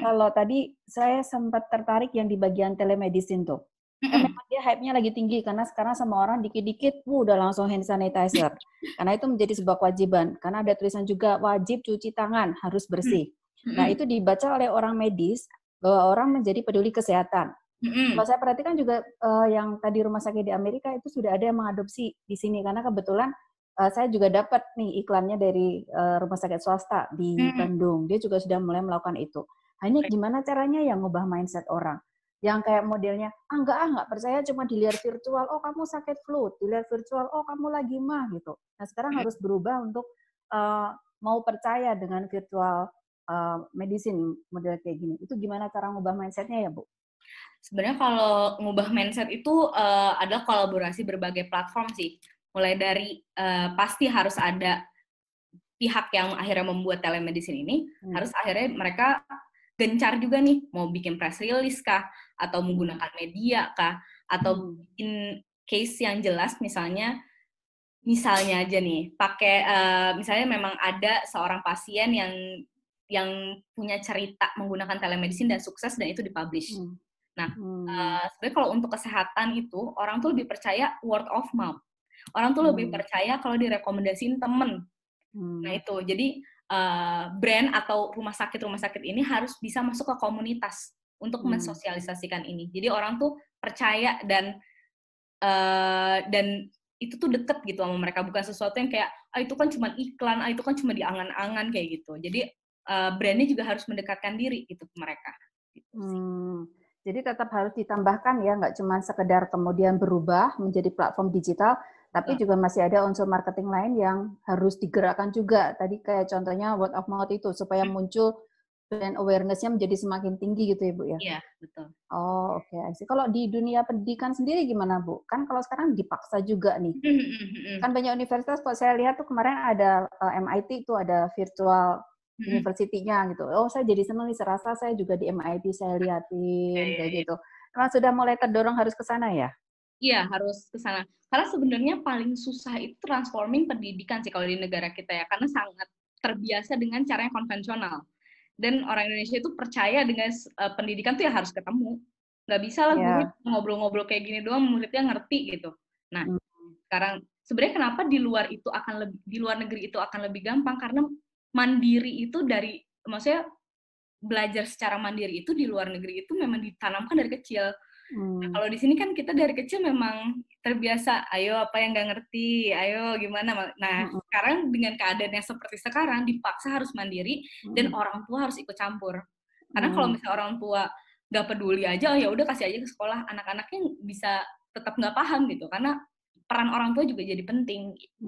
Kalau tadi saya sempat tertarik yang di bagian telemedicine tuh. Kan memang dia hype-nya lagi tinggi karena sekarang semua orang dikit-dikit udah langsung hand sanitizer. Karena itu menjadi sebuah kewajiban. Karena ada tulisan juga wajib cuci tangan, harus bersih. Nah, itu dibaca oleh orang medis bahwa orang menjadi peduli kesehatan. Kalau saya perhatikan juga yang tadi rumah sakit di Amerika itu sudah ada yang mengadopsi di sini karena kebetulan saya juga dapat nih iklannya dari rumah sakit swasta di Bandung. Dia juga sudah mulai melakukan itu. Hanya gimana caranya yang ngubah mindset orang. Yang kayak modelnya, enggak percaya cuma dilihat virtual, oh kamu sakit flu, dilihat virtual, oh kamu lagi mah gitu. Nah sekarang harus berubah untuk mau percaya dengan virtual medicine model kayak gini. Itu gimana cara ngubah mindsetnya ya Bu? Sebenarnya kalau ngubah mindset itu adalah kolaborasi berbagai platform sih. Mulai dari pasti harus ada pihak yang akhirnya membuat telemedicine ini, harus akhirnya mereka gencar juga nih, mau bikin press release kah, atau menggunakan media kah, atau bikin case yang jelas misalnya aja nih, pakai misalnya memang ada seorang pasien yang punya cerita menggunakan telemedicine dan sukses dan itu dipublish. Nah, sebenarnya kalau untuk kesehatan itu orang tuh lebih percaya word of mouth. Orang tuh lebih percaya kalau direkomendasiin temen. Nah itu, jadi brand atau rumah sakit ini harus bisa masuk ke komunitas untuk mensosialisasikan ini. Jadi orang tuh percaya dan itu tuh deket gitu sama mereka, bukan sesuatu yang kayak itu kan cuma iklan, itu kan cuma di angan-angan kayak gitu. Jadi brandnya juga harus mendekatkan diri gitu ke mereka. Gitu. Jadi tetap harus ditambahkan ya, nggak cuma sekedar kemudian berubah menjadi platform digital, tapi juga masih ada unsur marketing lain yang harus digerakkan juga. Tadi kayak contohnya word of mouth itu, supaya muncul brand awareness-nya menjadi semakin tinggi gitu ya Bu ya? Iya, betul. Oh oke. Kalau di dunia pendidikan sendiri gimana Bu? Kan kalau sekarang dipaksa juga nih. Kan banyak universitas, kalau saya lihat tuh kemarin ada MIT itu ada virtual university-nya gitu. Oh, saya jadi senang nih, serasa saya juga di MIT saya liatin kayak gitu. Emang sudah mulai terdorong harus ke sana ya? Iya, harus ke sana. Karena sebenarnya paling susah itu transforming pendidikan sih kalau di negara kita ya, karena sangat terbiasa dengan cara yang konvensional. Dan orang Indonesia itu percaya dengan pendidikan tuh ya harus ketemu. Nggak bisa lah guru ngobrol-ngobrol kayak gini doang, muridnya ngerti gitu. Nah, sekarang sebenarnya kenapa di luar negeri itu akan lebih gampang, karena mandiri itu maksudnya belajar secara mandiri itu di luar negeri itu memang ditanamkan dari kecil. Nah, kalau di sini kan kita dari kecil memang terbiasa, ayo apa yang nggak ngerti, ayo gimana. Nah, sekarang dengan keadaan yang seperti sekarang, dipaksa harus mandiri dan orang tua harus ikut campur. Karena kalau misalnya orang tua nggak peduli aja, ya udah kasih aja ke sekolah, anak-anaknya bisa tetap nggak paham gitu. Karena peran orang tua juga jadi penting. Gitu.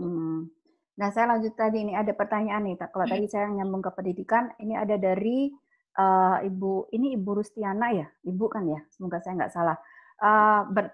Nah, saya lanjut tadi, ini ada pertanyaan nih. Kalau tadi saya nyambung ke pendidikan, ini ada dari Ibu Rustiana ya, Ibu kan ya, semoga saya nggak salah.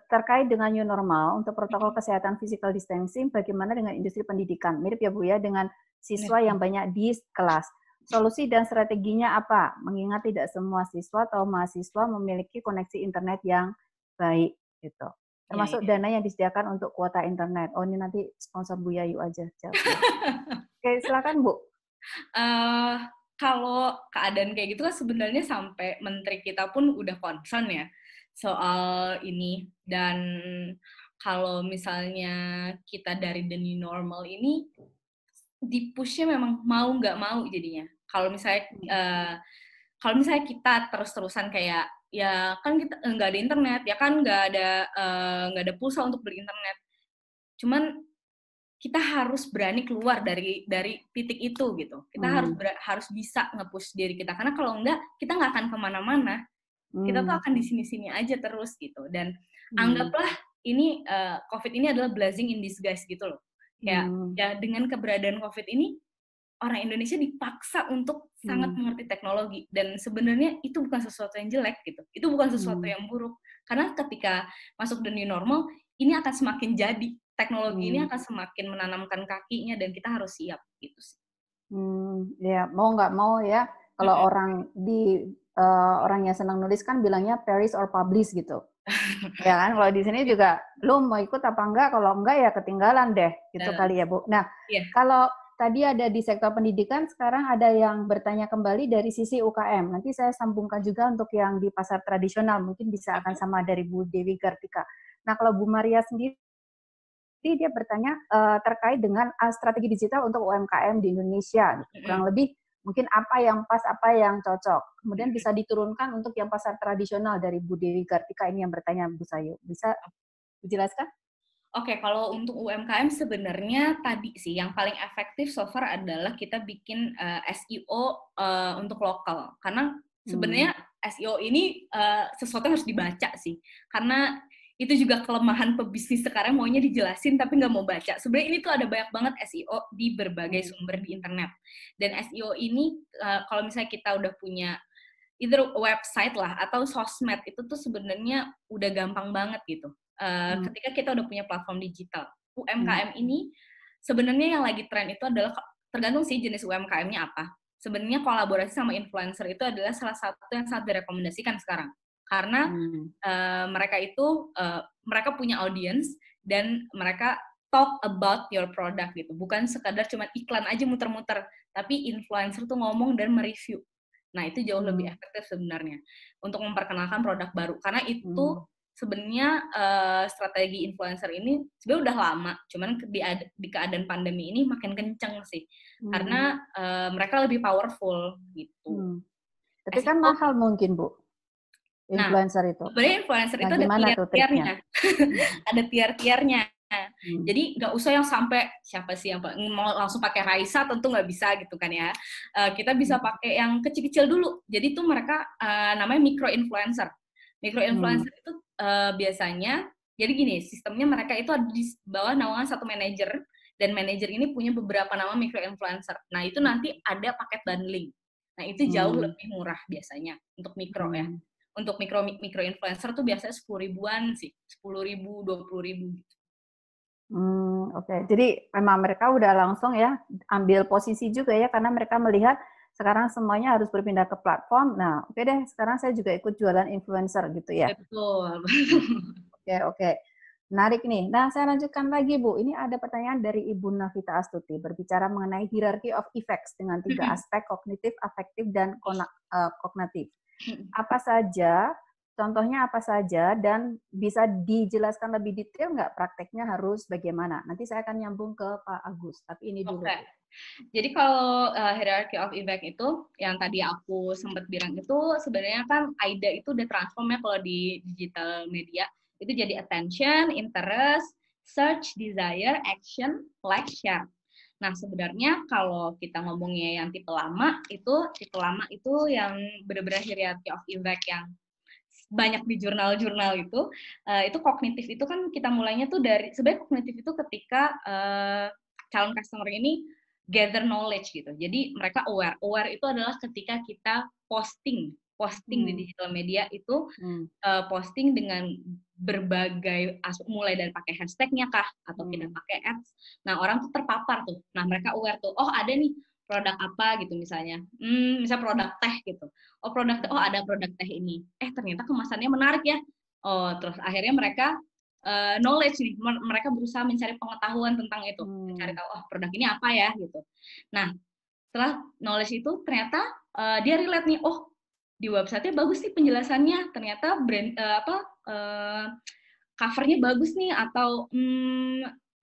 terkait dengan new normal untuk protokol kesehatan physical distancing, bagaimana dengan industri pendidikan? Mirip ya Bu ya, dengan siswa yang banyak di kelas. Solusi dan strateginya apa? Mengingat tidak semua siswa atau mahasiswa memiliki koneksi internet yang baik gitu. Termasuk dana yang disediakan untuk kuota internet. Oh, ini nanti sponsor Bu Yayu aja jawabnya. Oke, silakan Bu. Kalau keadaan kayak gitu kan sebenarnya sampai menteri kita pun udah concern ya soal ini. Dan kalau misalnya kita dari the new normal ini di-push-nya memang mau nggak mau jadinya. Kalau misalnya kita terus-terusan kayak ya kan kita nggak ada internet, ya kan nggak ada pulsa untuk beli internet. Cuman kita harus berani keluar dari titik itu gitu. Kita harus bisa nge-push diri kita, karena kalau enggak kita nggak akan kemana-mana. Kita tuh akan di sini-sini aja terus gitu. Dan anggaplah ini COVID ini adalah blessing in disguise gitu loh. Kayak ya dengan keberadaan COVID ini orang Indonesia dipaksa untuk sangat mengerti teknologi, dan sebenarnya itu bukan sesuatu yang jelek gitu. Itu bukan sesuatu yang buruk, karena ketika masuk the new normal ini akan semakin jadi. Teknologi ini akan semakin menanamkan kakinya dan kita harus siap gitu sih. Ya mau nggak mau ya, kalau orang yang senang nulis kan bilangnya perish or publish gitu. Ya kan, kalau di sini juga lu mau ikut apa enggak, kalau enggak ya ketinggalan deh gitu kali ya Bu. Nah, kalau tadi ada di sektor pendidikan, sekarang ada yang bertanya kembali dari sisi UKM. Nanti saya sambungkan juga untuk yang di pasar tradisional, mungkin bisa akan sama dari Bu Dewi Kartika. Nah, kalau Bu Maria sendiri, dia bertanya terkait dengan strategi digital untuk UMKM di Indonesia. Kurang lebih mungkin apa yang pas, apa yang cocok. Kemudian bisa diturunkan untuk yang pasar tradisional dari Bu Dewi Kartika ini yang bertanya Bu Sayu. Bisa dijelaskan? Oke, kalau untuk UMKM sebenarnya tadi sih yang paling efektif so far adalah kita bikin SEO untuk lokal. Karena sebenarnya SEO ini sesuatu yang harus dibaca sih. Karena itu juga kelemahan pebisnis sekarang, maunya dijelasin tapi nggak mau baca. Sebenarnya ini tuh ada banyak banget SEO di berbagai sumber di internet. Dan SEO ini kalau misalnya kita udah punya either website lah atau sosmed, itu tuh sebenarnya udah gampang banget gitu. Ketika kita udah punya platform digital. UMKM ini sebenarnya yang lagi tren itu adalah, tergantung sih jenis UMKM-nya apa. Sebenarnya kolaborasi sama influencer itu adalah salah satu yang sangat direkomendasikan sekarang. Karena mereka punya audience dan mereka talk about your product gitu. Bukan sekadar cuma iklan aja muter-muter, tapi influencer tuh ngomong dan mereview. Nah, itu jauh lebih efektif sebenarnya untuk memperkenalkan produk baru. Karena itu sebenarnya strategi influencer ini sebenarnya udah lama, cuman di keadaan pandemi ini makin kenceng sih. Karena mereka lebih powerful gitu. Tapi kan mahal mungkin, Bu. Influencer itu. Sebenarnya influencer itu ada tier-tiernya. Ada tier-tiernya. Jadi nggak usah yang sampai siapa sih yang mau langsung pakai Raisa, tentu nggak bisa gitu kan ya. Kita bisa pakai yang kecil-kecil dulu. Jadi tuh mereka namanya micro influencer. Micro influencer itu biasanya jadi gini, sistemnya mereka itu ada di bawah naungan satu manajer, dan manajer ini punya beberapa nama micro influencer. Nah, itu nanti ada paket bundling. Nah, itu jauh lebih murah biasanya untuk mikro ya. Untuk mikro influencer tuh biasanya 10 ribuan sih, 10 ribu, 20 ribu. Oke. Jadi memang mereka udah langsung ya ambil posisi juga ya, karena mereka melihat sekarang semuanya harus berpindah ke platform. Nah, oke deh, sekarang saya juga ikut jualan influencer gitu ya. Betul. Oke. Menarik nih. Nah, saya lanjutkan lagi, Bu. Ini ada pertanyaan dari Ibu Navita Astuti berbicara mengenai hierarchy of effects dengan 3 aspek kognitif, afektif, dan kognitif. Apa saja, contohnya apa saja, dan bisa dijelaskan lebih detail nggak prakteknya harus bagaimana? Nanti saya akan nyambung ke Pak Agus, tapi ini dulu. Okay. Jadi kalau hierarchy of effect itu, yang tadi aku sempat bilang itu, sebenarnya kan AIDA itu udah transform ya kalau di digital media. Itu jadi attention, interest, search, desire, action, like, share. Nah, sebenarnya kalau kita ngomongnya yang tipe lama itu yang benar-benar hierarchy of effect yang banyak di jurnal-jurnal itu kognitif itu kan kita mulainya tuh dari, sebenarnya kognitif itu ketika calon customer ini gather knowledge gitu. Jadi mereka aware. Aware itu adalah ketika kita posting posting di digital media itu posting dengan berbagai mulai dari pakai hashtagnya kah atau kita pakai ads. Nah, orang tuh terpapar tuh. Nah, mereka aware tuh, oh ada nih produk apa gitu misalnya. Misal produk teh gitu. Oh produk teh, oh ada produk teh ini. Ternyata kemasannya menarik ya. Oh, terus akhirnya mereka knowledge nih, mereka berusaha mencari pengetahuan tentang itu, mencari tahu oh produk ini apa ya gitu. Nah, setelah knowledge itu ternyata dia relate nih, oh di website-nya bagus nih penjelasannya, ternyata brand covernya bagus nih atau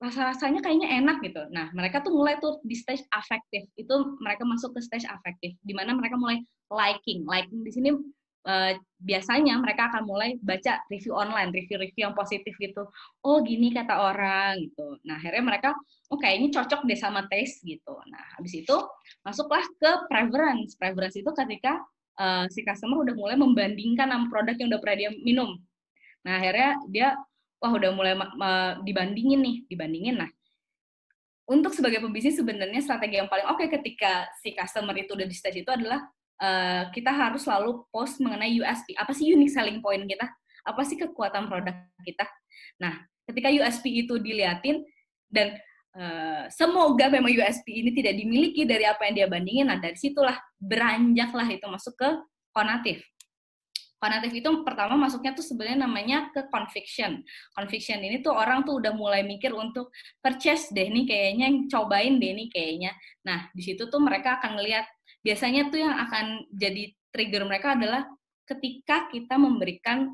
rasa-rasanya kayaknya enak gitu. Nah, mereka tuh mulai tuh di stage affective. Itu mereka masuk ke stage affective, di mana mereka mulai liking. Liking di sini biasanya mereka akan mulai baca review online, review-review yang positif gitu. Oh, gini kata orang gitu. Nah, akhirnya mereka, oh kayaknya cocok deh sama taste gitu. Nah, habis itu masuklah ke preference. Preference itu ketika si customer udah mulai membandingkan sama produk yang udah pernah dia minum. Nah, akhirnya dia, wah udah mulai dibandingin. Nah, untuk sebagai pebisnis sebenarnya strategi yang paling oke ketika si customer itu udah di stage itu adalah kita harus selalu post mengenai USP. Apa sih unique selling point kita? Apa sih kekuatan produk kita? Nah, ketika USP itu diliatin dan semoga memang USP ini tidak dimiliki dari apa yang dia bandingin, nah dari situlah beranjaklah itu masuk ke konatif. Konatif itu pertama masuknya tuh sebenarnya namanya ke conviction. Conviction ini tuh orang tuh udah mulai mikir untuk purchase deh nih kayaknya, cobain deh nih kayaknya. Nah, di situ tuh mereka akan ngelihat, biasanya tuh yang akan jadi trigger mereka adalah ketika kita memberikan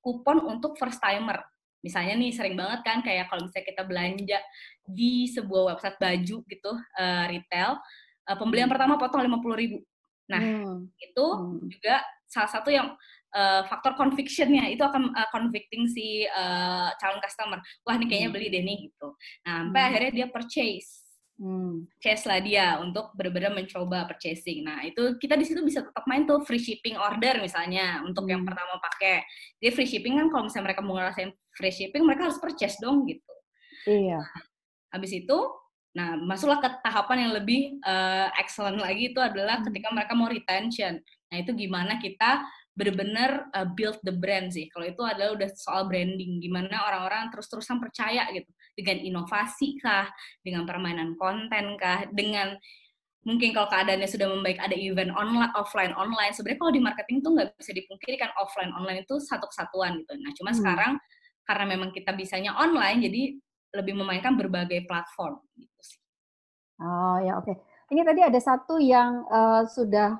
kupon untuk first timer. Misalnya nih sering banget kan kayak kalau misalnya kita belanja di sebuah website baju gitu, retail, pembelian pertama potong 50.000. Nah, itu juga salah satu yang faktor conviction-nya itu akan convicting si calon customer. Wah, ini kayaknya beli deh nih gitu. Nah, sampai akhirnya dia purchase. Purchase lah dia untuk benar-benar mencoba purchasing. Nah, itu kita di situ bisa tetap main tuh free shipping order misalnya untuk yang pertama pakai. Jadi free shipping kan kalau misalnya mereka mau ngerasain free shipping, mereka harus purchase dong gitu. Iya. Habis itu, nah masuklah ke tahapan yang lebih excellent lagi, itu adalah ketika mereka mau retention. Nah, itu gimana kita benar-benar build the brand sih. Kalau itu adalah udah soal branding, gimana orang-orang terus-terusan percaya gitu. Dengan inovasi kah, dengan permainan konten kah, dengan mungkin kalau keadaannya sudah membaik ada event online, offline, online. Sebenarnya kalau di marketing tuh nggak bisa dipungkiri kan offline, online itu satu kesatuan gitu. Nah, cuma sekarang karena memang kita bisanya online, jadi lebih memainkan berbagai platform gitu sih. Oh ya, oke. Ini tadi ada satu yang sudah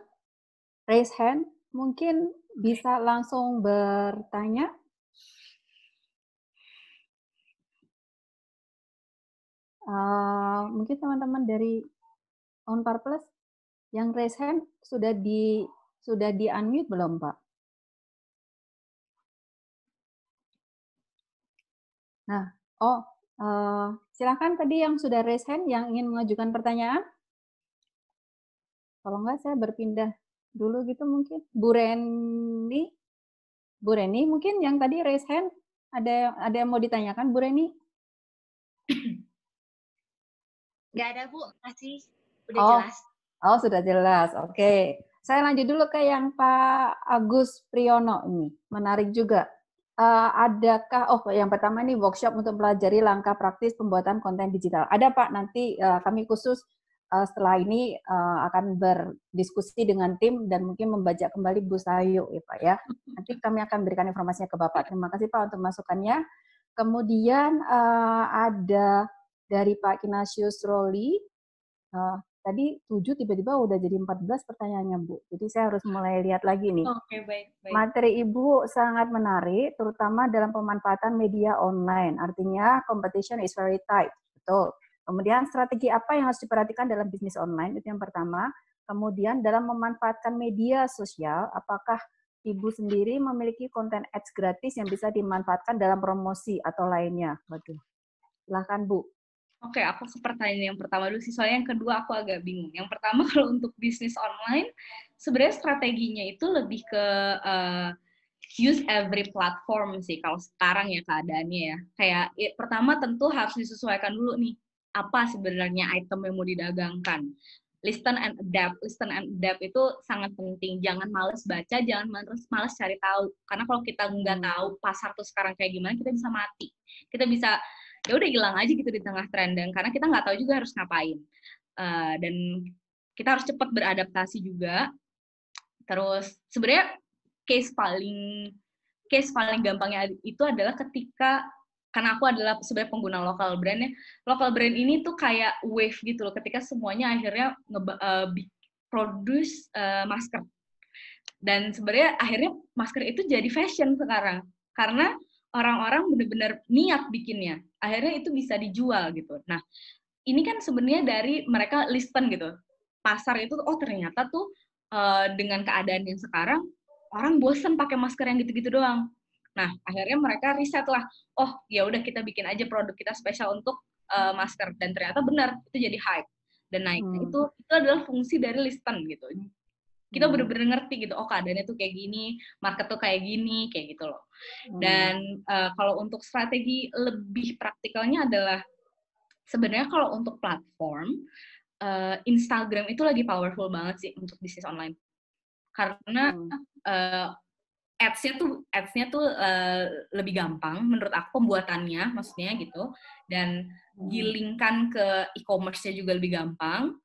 raise hand, mungkin bisa langsung bertanya. Mungkin teman-teman dari Unpar Plus yang raise hand sudah di unmute belum, Pak? Nah, silakan tadi yang sudah raise hand yang ingin mengajukan pertanyaan. Kalau enggak saya berpindah dulu gitu mungkin. Bu Reni mungkin yang tadi raise hand ada yang mau ditanyakan, Bu Reni? Nggak ada, Bu. Makasih. Udah jelas. Oh, sudah jelas. Oke. Saya lanjut dulu ke yang Pak Agus Priyono ini. Menarik juga. Adakah, yang pertama ini workshop untuk pelajari langkah praktis pembuatan konten digital. Ada Pak, nanti kami khusus setelah ini akan berdiskusi dengan tim dan mungkin membaca kembali Bu Sayu ya Pak ya. Nanti kami akan berikan informasinya ke Bapak. Terima kasih Pak untuk masukannya. Kemudian ada dari Pak Kinasius Roli, tadi 7 tiba-tiba udah jadi 14 pertanyaannya Bu. Jadi saya harus mulai lihat lagi nih. Oke, baik. Materi Ibu sangat menarik, terutama dalam pemanfaatan media online. Artinya competition is very tight. Betul. Kemudian strategi apa yang harus diperhatikan dalam bisnis online, itu yang pertama. Kemudian dalam memanfaatkan media sosial, apakah Ibu sendiri memiliki konten ads gratis yang bisa dimanfaatkan dalam promosi atau lainnya? Waduh, silahkan Bu. Oke, aku ke pertanyaan yang pertama dulu sih, soalnya yang kedua aku agak bingung. Yang pertama kalau untuk bisnis online, sebenarnya strateginya itu lebih ke use every platform sih kalau sekarang ya keadaannya ya. Kayak pertama tentu harus disesuaikan dulu nih, apa sebenarnya item yang mau didagangkan. listen and adapt. Listen and adapt itu sangat penting. Jangan males baca, jangan males cari tahu. Karena kalau kita nggak tahu pasar tuh sekarang kayak gimana, kita bisa mati. Kita bisa ya udah hilang aja gitu di tengah trending. Karena kita nggak tahu juga harus ngapain. Dan kita harus cepat beradaptasi juga. Terus sebenarnya case paling gampangnya itu adalah ketika, karena aku adalah sebenarnya pengguna local brand ya. Local brand ini tuh kayak wave gitu loh, ketika semuanya akhirnya produce masker. Dan sebenarnya akhirnya masker itu jadi fashion sekarang. Karena orang-orang benar-benar niat bikinnya. Akhirnya itu bisa dijual gitu. Nah, ini kan sebenarnya dari mereka listen gitu. Pasar itu, oh ternyata tuh dengan keadaan yang sekarang, orang bosen pakai masker yang gitu-gitu doang. Nah, akhirnya mereka riset lah, oh ya udah kita bikin aja produk kita spesial untuk masker, dan ternyata benar itu jadi hype dan naik. Nah, itu adalah fungsi dari listen gitu. Kita bener-bener ngerti gitu, oh keadaannya tuh kayak gini, market tuh kayak gini, kayak gitu loh. Dan kalau untuk strategi lebih praktikalnya adalah sebenarnya kalau untuk platform Instagram itu lagi powerful banget sih untuk bisnis online. Karena ads-nya tuh lebih gampang menurut aku pembuatannya, maksudnya gitu, dan gilingkan ke e-commerce-nya juga lebih gampang.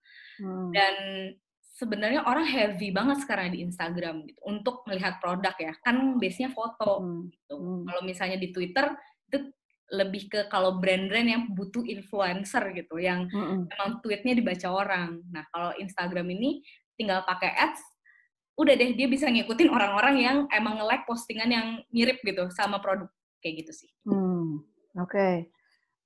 Dan sebenarnya orang heavy banget sekarang di Instagram gitu untuk melihat produk ya, kan biasanya foto gitu. Kalau misalnya di Twitter itu lebih ke kalau brand-brand yang butuh influencer gitu, yang memang tweetnya dibaca orang. Nah, kalau Instagram ini tinggal pakai ads, udah deh dia bisa ngikutin orang-orang yang emang nge-like postingan yang mirip gitu sama produk, kayak gitu sih. Oke.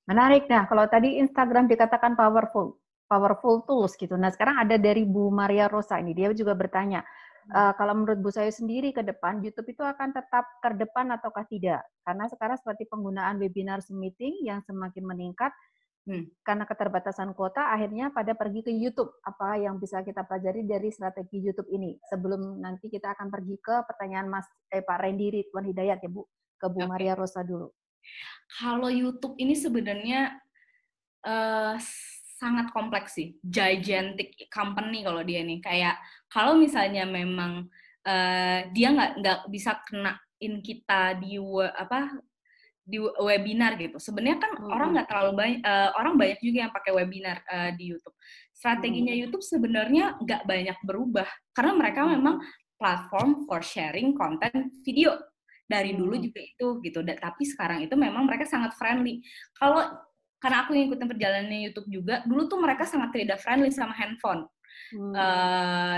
Menarik. Nah, kalau tadi Instagram dikatakan powerful tools gitu. Nah, sekarang ada dari Bu Maria Rosa ini, dia juga bertanya, kalau menurut Bu Sayu sendiri ke depan, YouTube itu akan tetap terdepan ataukah tidak? Karena sekarang seperti penggunaan webinar meeting yang semakin meningkat, karena keterbatasan kuota, akhirnya pada pergi ke YouTube. Apa yang bisa kita pelajari dari strategi YouTube ini? Sebelum nanti kita akan pergi ke pertanyaan Pak Randy Ridwan Hidayat ya Bu, ke Bu Maria Rosa dulu. Kalau YouTube ini sebenarnya sangat kompleks sih, gigantic company kalau dia nih. Kayak kalau misalnya memang dia nggak bisa kenain kita di webinar gitu. Sebenarnya kan orang nggak terlalu banyak, orang banyak juga yang pakai webinar di YouTube. Strateginya YouTube sebenarnya nggak banyak berubah karena mereka memang platform for sharing konten video dari dulu juga itu gitu. Tapi sekarang itu memang mereka sangat friendly. Karena aku ngikutin perjalanannya YouTube juga, dulu tuh mereka sangat tidak friendly sama handphone.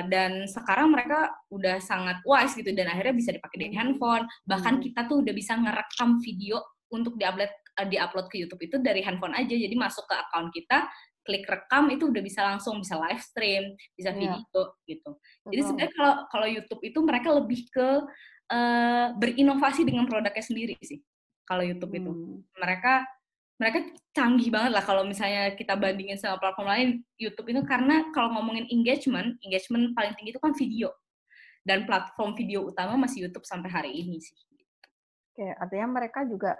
Dan sekarang mereka udah sangat wise gitu, dan akhirnya bisa dipakai di handphone. Bahkan kita tuh udah bisa ngerekam video untuk diupload ke YouTube itu dari handphone aja. Jadi masuk ke account kita, klik rekam, itu udah bisa langsung, bisa live stream, bisa video gitu. Jadi sebenarnya kalau YouTube itu mereka lebih ke berinovasi dengan produknya sendiri sih. Kalau YouTube itu mereka canggih banget lah kalau misalnya kita bandingin sama platform lain. YouTube itu karena kalau ngomongin engagement paling tinggi itu kan video, dan platform video utama masih YouTube sampai hari ini sih. Oke, artinya mereka juga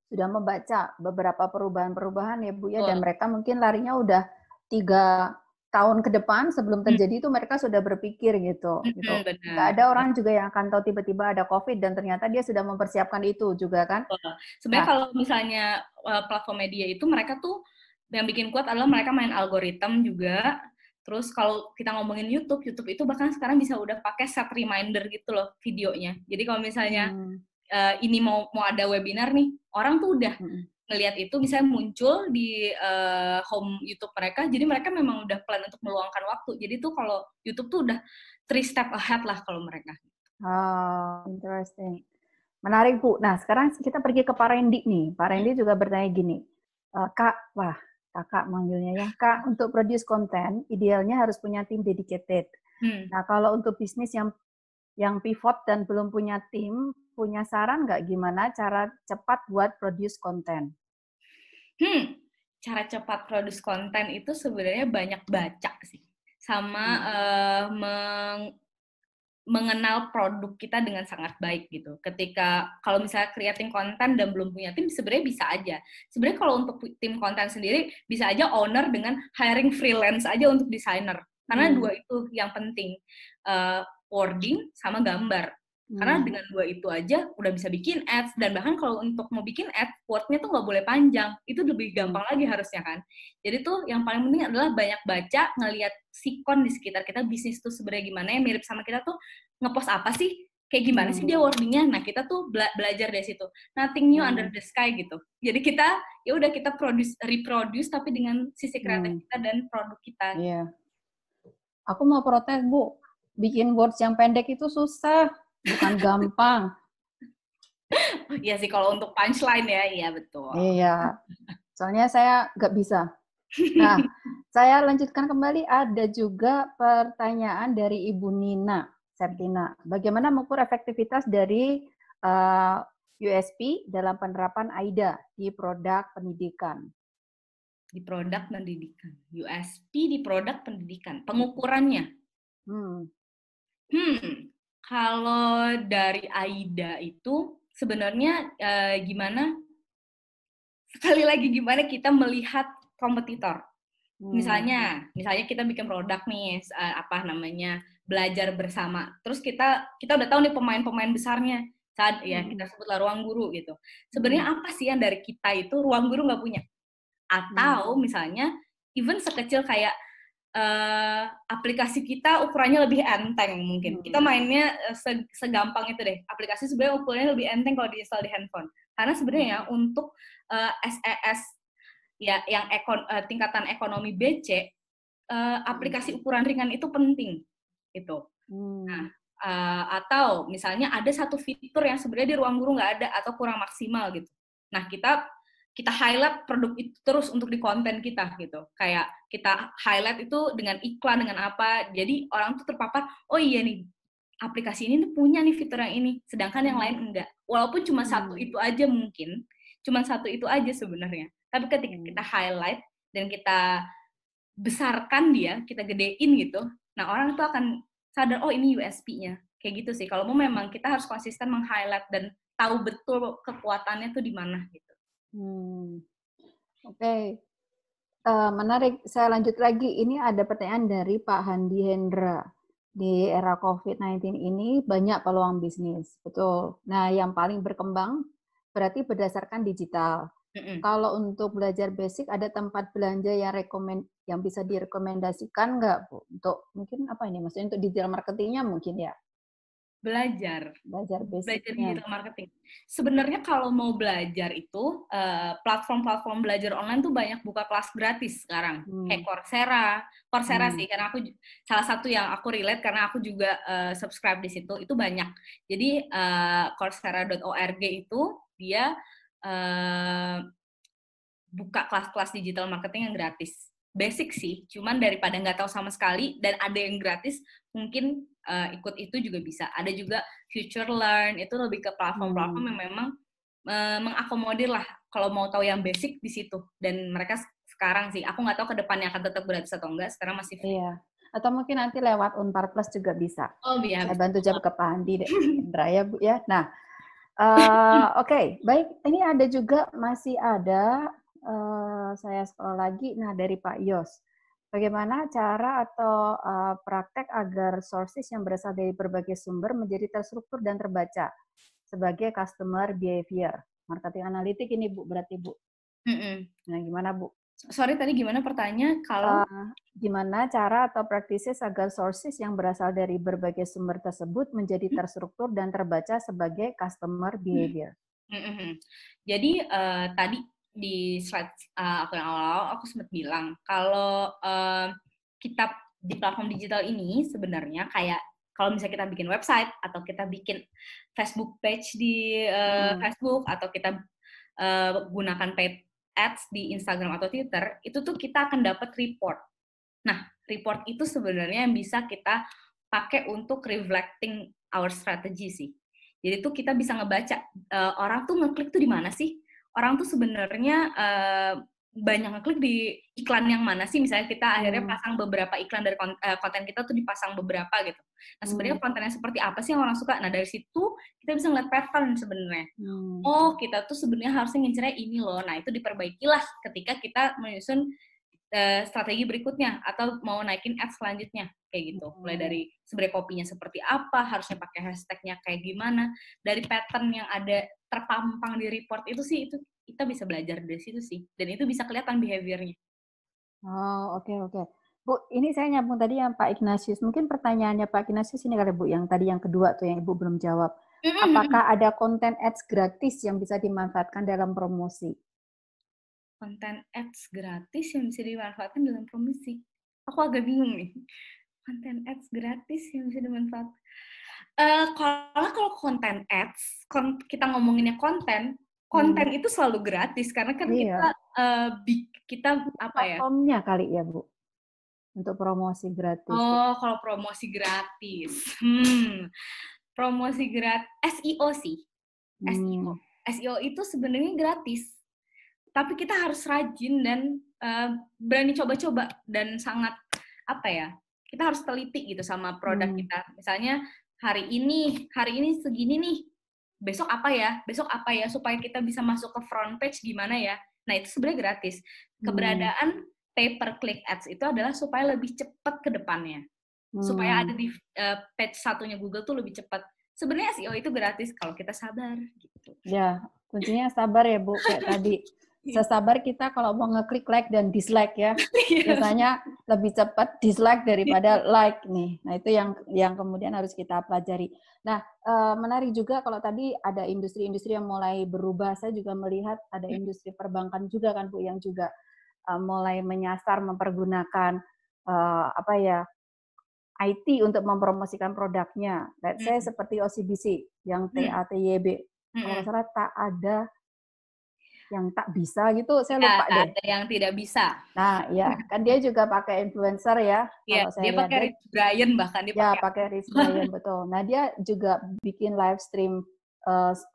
sudah membaca beberapa perubahan-perubahan ya Bu ya, dan mereka mungkin larinya udah 3 tahun ke depan sebelum terjadi itu mereka sudah berpikir gitu. Nggak ada orang juga yang akan tahu tiba-tiba ada COVID dan ternyata dia sudah mempersiapkan itu juga kan. Sebenarnya kalau misalnya platform media itu mereka tuh yang bikin kuat adalah mereka main algoritma juga. Terus kalau kita ngomongin YouTube itu bahkan sekarang bisa udah pakai set reminder gitu loh videonya. Jadi kalau misalnya ini mau ada webinar nih, orang tuh udah ngelihat itu misalnya muncul di home YouTube mereka, jadi mereka memang udah plan untuk meluangkan waktu. Jadi tuh kalau YouTube tuh udah 3 step ahead lah kalau mereka. Oh, interesting. Menarik Bu. Nah sekarang kita pergi ke Pak Randy nih. Pak Randy juga bertanya gini, kakak manggilnya ya, Kak, untuk produce konten idealnya harus punya tim dedicated. Nah kalau untuk bisnis yang pivot dan belum punya tim, punya saran nggak gimana cara cepat buat produce konten? Cara cepat produce konten itu sebenarnya banyak baca sih, sama mengenal produk kita dengan sangat baik gitu. Ketika kalau misalnya creating konten dan belum punya tim, sebenarnya bisa aja. Sebenarnya kalau untuk tim konten sendiri, bisa aja owner dengan hiring freelance aja untuk desainer. Karena dua itu yang penting, wording sama gambar. Karena dengan dua itu aja udah bisa bikin ads, dan bahkan kalau untuk mau bikin ads, wordnya tuh nggak boleh panjang, itu lebih gampang lagi harusnya kan. Jadi tuh yang paling penting adalah banyak baca, ngelihat sikon di sekitar kita, bisnis tuh sebenarnya gimana, yang mirip sama kita tuh ngepost apa sih, kayak gimana sih dia wordingnya. Nah kita tuh belajar dari situ, nothing new under the sky gitu. Jadi kita ya udah kita reproduce tapi dengan sisi kreatif kita dan produk kita. Iya. Aku mau protes, Bu. Bikin words yang pendek itu susah, bukan gampang. Iya sih, kalau untuk punchline ya, iya betul. Iya, soalnya saya nggak bisa. Nah, saya lanjutkan kembali. Ada juga pertanyaan dari Ibu Nina Septina. Bagaimana mengukur efektivitas dari USP dalam penerapan AIDA di produk pendidikan? Di produk pendidikan, USP di produk pendidikan, pengukurannya. Kalau dari AIDA itu sebenarnya gimana? Sekali lagi gimana kita melihat kompetitor? Misalnya kita bikin produk nih, apa namanya, belajar bersama. Terus kita udah tahu nih pemain-pemain besarnya. Saat ya kita sebutlah Ruang Guru gitu. Sebenarnya apa sih yang dari kita itu Ruang Guru nggak punya? Atau misalnya even sekecil kayak aplikasi kita ukurannya lebih enteng mungkin. Kita mainnya segampang itu deh. Aplikasi sebenarnya ukurannya lebih enteng kalau diinstal di handphone. Karena sebenarnya untuk SES ya yang tingkatan ekonomi BC, aplikasi ukuran ringan itu penting gitu. Nah, atau misalnya ada satu fitur yang sebenarnya di Ruang Guru nggak ada atau kurang maksimal gitu. Nah, kita highlight produk itu terus untuk di konten kita gitu. Kayak kita highlight itu dengan iklan, dengan apa. Jadi orang tuh terpapar, oh iya nih, aplikasi ini tuh punya nih fitur yang ini, sedangkan yang lain enggak. Walaupun cuma satu itu aja mungkin, cuma satu itu aja sebenarnya. Tapi ketika kita highlight dan kita besarkan dia, kita gedein gitu, nah orang tuh akan sadar, oh ini USP-nya. Kayak gitu sih. Kalau mau memang kita harus konsisten meng-highlight dan tahu betul kekuatannya tuh di mana gitu. Oke. Menarik. Saya lanjut lagi. Ini ada pertanyaan dari Pak Handi Hendra. Di era COVID-19 ini banyak peluang bisnis. Betul. Nah, yang paling berkembang berarti berdasarkan digital. Kalau untuk belajar basic, ada tempat belanja yang bisa direkomendasikan nggak, Bu? Untuk mungkin apa ini? Maksudnya untuk digital marketingnya mungkin ya? Belajar basicnya. digital marketing. Sebenarnya kalau mau belajar itu platform-platform belajar online tuh banyak buka kelas gratis sekarang. Kayak Coursera sih, karena aku salah satu yang aku relate karena aku juga subscribe di situ. Itu banyak. Jadi coursera.org itu dia buka kelas-kelas digital marketing yang gratis. Basic sih, cuman daripada nggak tahu sama sekali dan ada yang gratis, mungkin ikut itu juga bisa. Ada juga Future Learn, itu lebih ke platform-platform yang memang mengakomodir lah kalau mau tahu yang basic di situ. Dan mereka sekarang sih, aku nggak tahu ke depannya akan tetap gratis atau enggak, sekarang masih free. Iya. Atau mungkin nanti lewat Unpar Plus juga bisa. Oh iya. Saya bantu jawab ke Pak Andi Hendra ya, Bu ya. Nah, oke, baik. Ini ada juga, masih ada, saya scroll lagi. Nah, dari Pak Yos. Bagaimana cara atau praktek agar sources yang berasal dari berbagai sumber menjadi terstruktur dan terbaca sebagai customer behavior? Marketing analitik ini, Bu, berarti, Bu. Nah, gimana, Bu? Sorry, tadi gimana pertanyaannya? Kalau gimana cara atau practices agar sources yang berasal dari berbagai sumber tersebut menjadi terstruktur dan terbaca sebagai customer behavior? Jadi tadi di slide aku yang awal-awal aku sempat bilang kalau kita di platform digital ini sebenarnya kayak kalau misalnya kita bikin website atau kita bikin Facebook page di Facebook atau kita gunakan paid ads di Instagram atau Twitter, itu tuh kita akan dapat report. Nah, report itu sebenarnya yang bisa kita pakai untuk reflecting our strategy sih. Jadi tuh kita bisa ngebaca orang tuh ngeklik tuh di mana sih? Orang tuh sebenarnya banyak ngeklik di iklan yang mana sih, misalnya kita akhirnya Hmm. pasang beberapa iklan dari konten kita tuh dipasang beberapa gitu. Nah sebenarnya kontennya seperti apa sih yang orang suka, nah dari situ kita bisa ngeliat pattern sebenarnya. Oh kita tuh sebenarnya harusnya ngincernya ini loh, nah itu diperbaikilah ketika kita menyusun strategi berikutnya atau mau naikin ads selanjutnya kayak gitu. Mulai dari sebenarnya kopinya seperti apa, harusnya pakai hashtagnya kayak gimana, dari pattern yang ada terpampang di report itu sih, itu kita bisa belajar dari situ sih, dan itu bisa kelihatan behaviornya. Oh, oke, oke. Bu, ini saya nyambung tadi yang Pak Ignatius. Mungkin pertanyaannya Pak Ignatius ini kali Bu, yang tadi yang kedua tuh yang Ibu belum jawab. Apakah ada konten ads gratis yang bisa dimanfaatkan dalam promosi? Konten ads gratis yang bisa dimanfaatkan dalam promosi. Aku agak bingung nih. Konten ads gratis yang bisa dimanfaatkan. Kalau konten ads, kita ngomonginnya konten itu selalu gratis karena kan Iya. kita apa ya? Platformnya kali ya Bu, untuk promosi gratis. Oh, kalau promosi gratis, promosi gratis SEO sih. SEO itu sebenarnya gratis, tapi kita harus rajin dan berani coba-coba dan sangat apa ya? Kita harus teliti gitu sama produk kita. Misalnya hari ini segini nih, besok apa ya supaya kita bisa masuk ke front page gimana ya. Nah itu sebenarnya gratis. Keberadaan pay per click ads itu adalah supaya lebih cepat ke depannya, supaya ada di page satunya Google tuh lebih cepat. Sebenarnya SEO itu gratis kalau kita sabar gitu. Ya, kuncinya sabar ya Bu, kayak tadi. Sesabar kita kalau mau ngeklik like dan dislike ya. Biasanya lebih cepat dislike daripada like nih. Nah, itu yang kemudian harus kita pelajari. Nah, menarik juga kalau tadi ada industri-industri yang mulai berubah. Saya juga melihat ada industri perbankan juga kan Bu, yang juga mulai menyasar mempergunakan apa ya, IT untuk mempromosikan produknya. Let's say seperti OCBC yang TATYB. Kalau nggak salah tak ada yang tak bisa gitu, saya lupa deh. Ada yang tidak bisa. Nah, ya kan dia juga pakai influencer ya. Iya, Kalau saya dia lihat pakai Rich Brian bahkan dia ya pakai Rich Brian betul. Nah, dia juga bikin live stream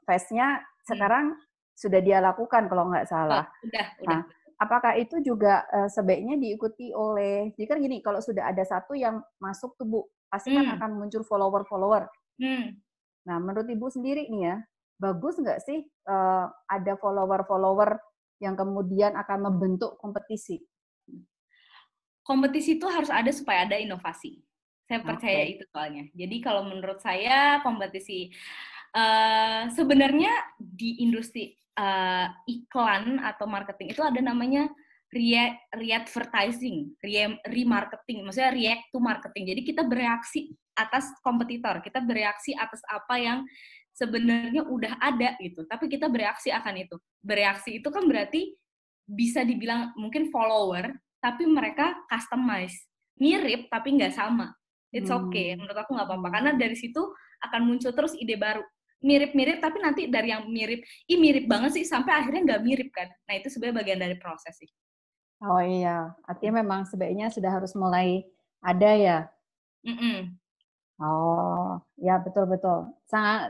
face-nya sekarang sudah dia lakukan kalau nggak salah. Udah. Nah, apakah itu juga sebaiknya diikuti oleh, jadi kan gini, kalau sudah ada satu yang masuk tuh Bu, pasti kan akan muncul follower-follower. Nah, menurut Ibu sendiri nih ya, bagus nggak sih ada follower-follower yang kemudian akan membentuk kompetisi? Kompetisi itu harus ada supaya ada inovasi. Saya percaya itu soalnya. Jadi kalau menurut saya kompetisi sebenarnya di industri iklan atau marketing itu ada namanya re-advertising, remarketing, maksudnya react to marketing. Jadi kita bereaksi atas kompetitor, kita bereaksi atas apa yang sebenarnya udah ada gitu, tapi kita bereaksi akan itu. Bereaksi itu kan berarti bisa dibilang mungkin follower, tapi mereka customize, mirip tapi nggak sama. It's okay, menurut aku nggak apa-apa, karena dari situ akan muncul terus ide baru. Mirip-mirip, tapi nanti dari yang mirip, mirip banget sih, sampai akhirnya nggak mirip kan. Nah itu sebenarnya bagian dari proses sih. Oh iya, artinya memang sebaiknya sudah harus mulai ada ya. Oh, ya betul-betul.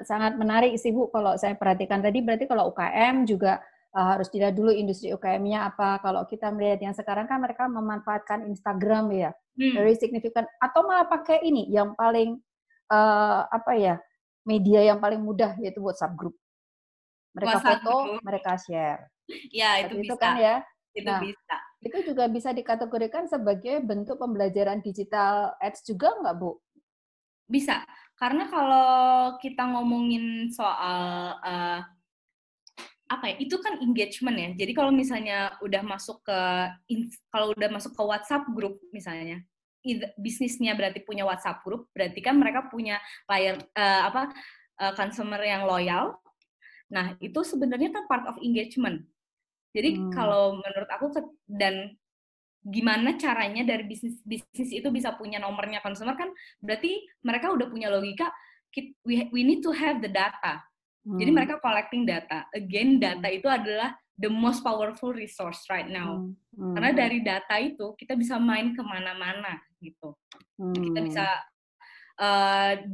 Sangat menarik sih Bu kalau saya perhatikan tadi, berarti kalau UKM juga harus dilihat dulu industri UKM-nya apa. Kalau kita melihat yang sekarang kan mereka memanfaatkan Instagram ya, very significant. Atau malah pakai ini yang paling apa ya, media yang paling mudah yaitu WhatsApp group. Mereka foto, mereka share. Ya, itu bisa. Kan ya. Itu nah, bisa. Itu juga bisa dikategorikan sebagai bentuk pembelajaran digital ads juga nggak Bu? Bisa, karena kalau kita ngomongin soal apa ya, itu kan engagement ya. Jadi kalau misalnya udah masuk ke WhatsApp group misalnya, bisnisnya berarti punya WhatsApp group, berarti kan mereka punya consumer yang loyal. Nah itu sebenarnya kan part of engagement. Jadi kalau menurut aku dan gimana caranya dari bisnis itu bisa punya nomornya consumer, kan berarti mereka udah punya logika, we need to have the data. Jadi mereka collecting data. Again, data itu adalah the most powerful resource right now. Karena dari data itu kita bisa main kemana-mana gitu. Kita bisa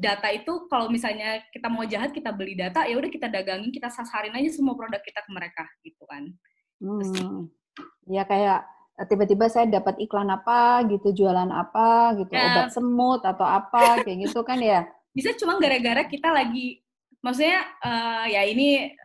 data itu kalau misalnya kita mau jahat, kita beli data, ya udah kita dagangin, kita sasarin aja semua produk kita ke mereka gitu kan. Ya kayak tiba-tiba saya dapat iklan apa gitu, jualan apa gitu, obat Ya, semut atau apa kayak gitu kan ya. bisa cuma gara-gara kita lagi, maksudnya ya ini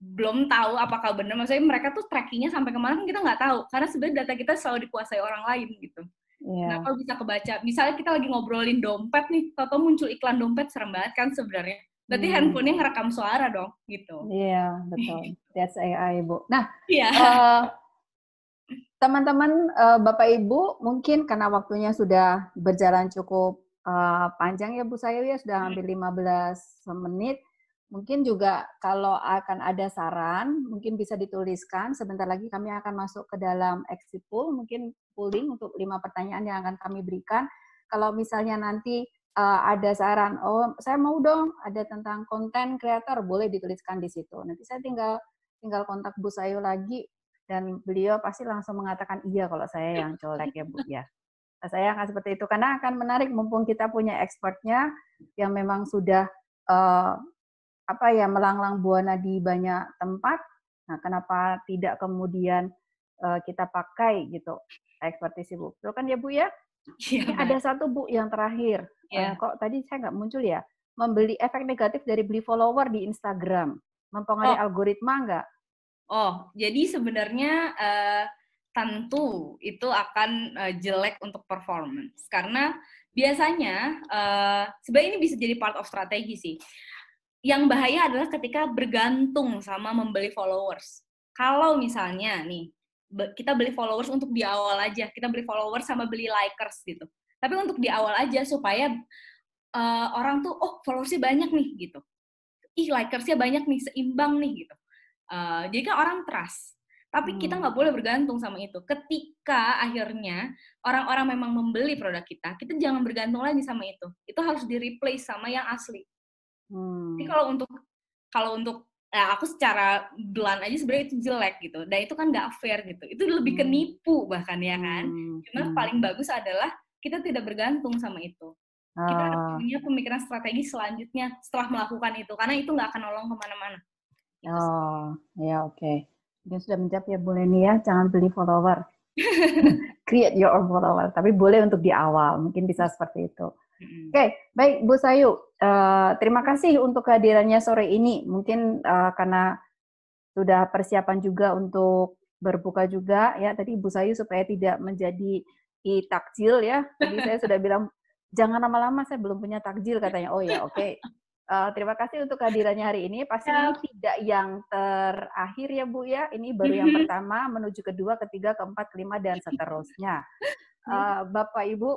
belum tahu apakah benar, maksudnya mereka tuh trackingnya sampai kemana kan kita nggak tahu, karena sebenarnya data kita selalu dikuasai orang lain gitu. Iya. Kenapa bisa kebaca? Misalnya kita lagi ngobrolin dompet nih, atau muncul iklan dompet, serem banget kan sebenarnya. Berarti handphonenya ngerekam suara dong, gitu. Iya, betul. That's AI, Bu. Nah, Iya. teman-teman, Bapak Ibu, mungkin karena waktunya sudah berjalan cukup panjang ya Bu Sayu ya, sudah hampir 15 menit. Mungkin juga kalau akan ada saran, mungkin bisa dituliskan. Sebentar lagi kami akan masuk ke dalam exit poll, mungkin polling untuk 5 pertanyaan yang akan kami berikan. Kalau misalnya nanti ada saran, oh saya mau dong ada tentang konten kreator, boleh dituliskan di situ. Nanti saya tinggal kontak Bu Sayu lagi, dan beliau pasti langsung mengatakan iya kalau saya yang colek ya Bu ya. Nah, saya akan seperti itu karena akan menarik mumpung kita punya expertnya yang memang sudah melanglang buana di banyak tempat. Nah, kenapa tidak kemudian kita pakai gitu ekspertisi Bu? Betul kan ya Bu ya? Ini ada satu Bu yang terakhir. Kok tadi saya nggak muncul ya? Membeli efek negatif dari beli follower di Instagram. Mempengaruhi algoritma nggak? Oh, jadi sebenarnya tentu itu akan jelek untuk performance. Karena biasanya, sebenarnya ini bisa jadi part of strategi sih. Yang bahaya adalah ketika bergantung sama membeli followers. Kalau misalnya nih, kita beli followers untuk di awal aja, kita beli followers sama beli likers gitu. Tapi untuk di awal aja supaya orang tuh, oh followersnya banyak nih gitu. Ih likersnya banyak nih, seimbang nih gitu. Jadi kan orang trust. Tapi kita nggak boleh bergantung sama itu. Ketika akhirnya orang-orang memang membeli produk kita jangan bergantung lagi sama itu. Itu harus di-replace sama yang asli. Jadi kalau untuk aku secara blunt aja sebenarnya itu jelek gitu. Dan itu kan nggak fair gitu. Itu lebih ke nipu bahkan ya kan. Cuma paling bagus adalah kita tidak bergantung sama itu. Kita punya pemikiran strategi selanjutnya setelah melakukan itu. Karena itu nggak akan nolong kemana-mana. Gitu. Ya oke. Dia sudah menjawab ya Bu Leni ya, jangan beli follower. Create your own follower, tapi boleh untuk di awal, mungkin bisa seperti itu. Oke, baik Bu Sayu, terima kasih untuk kehadirannya sore ini. Mungkin karena sudah persiapan juga untuk berbuka juga ya, tadi Bu Sayu supaya tidak menjadi takjil ya. Tadi saya sudah bilang jangan lama-lama, saya belum punya takjil katanya. Oh ya, oke. Terima kasih untuk kehadirannya hari ini. Pasti ini tidak yang terakhir ya Bu ya. Ini baru yang pertama, menuju kedua, ketiga, keempat, kelima, dan seterusnya. Bapak Ibu,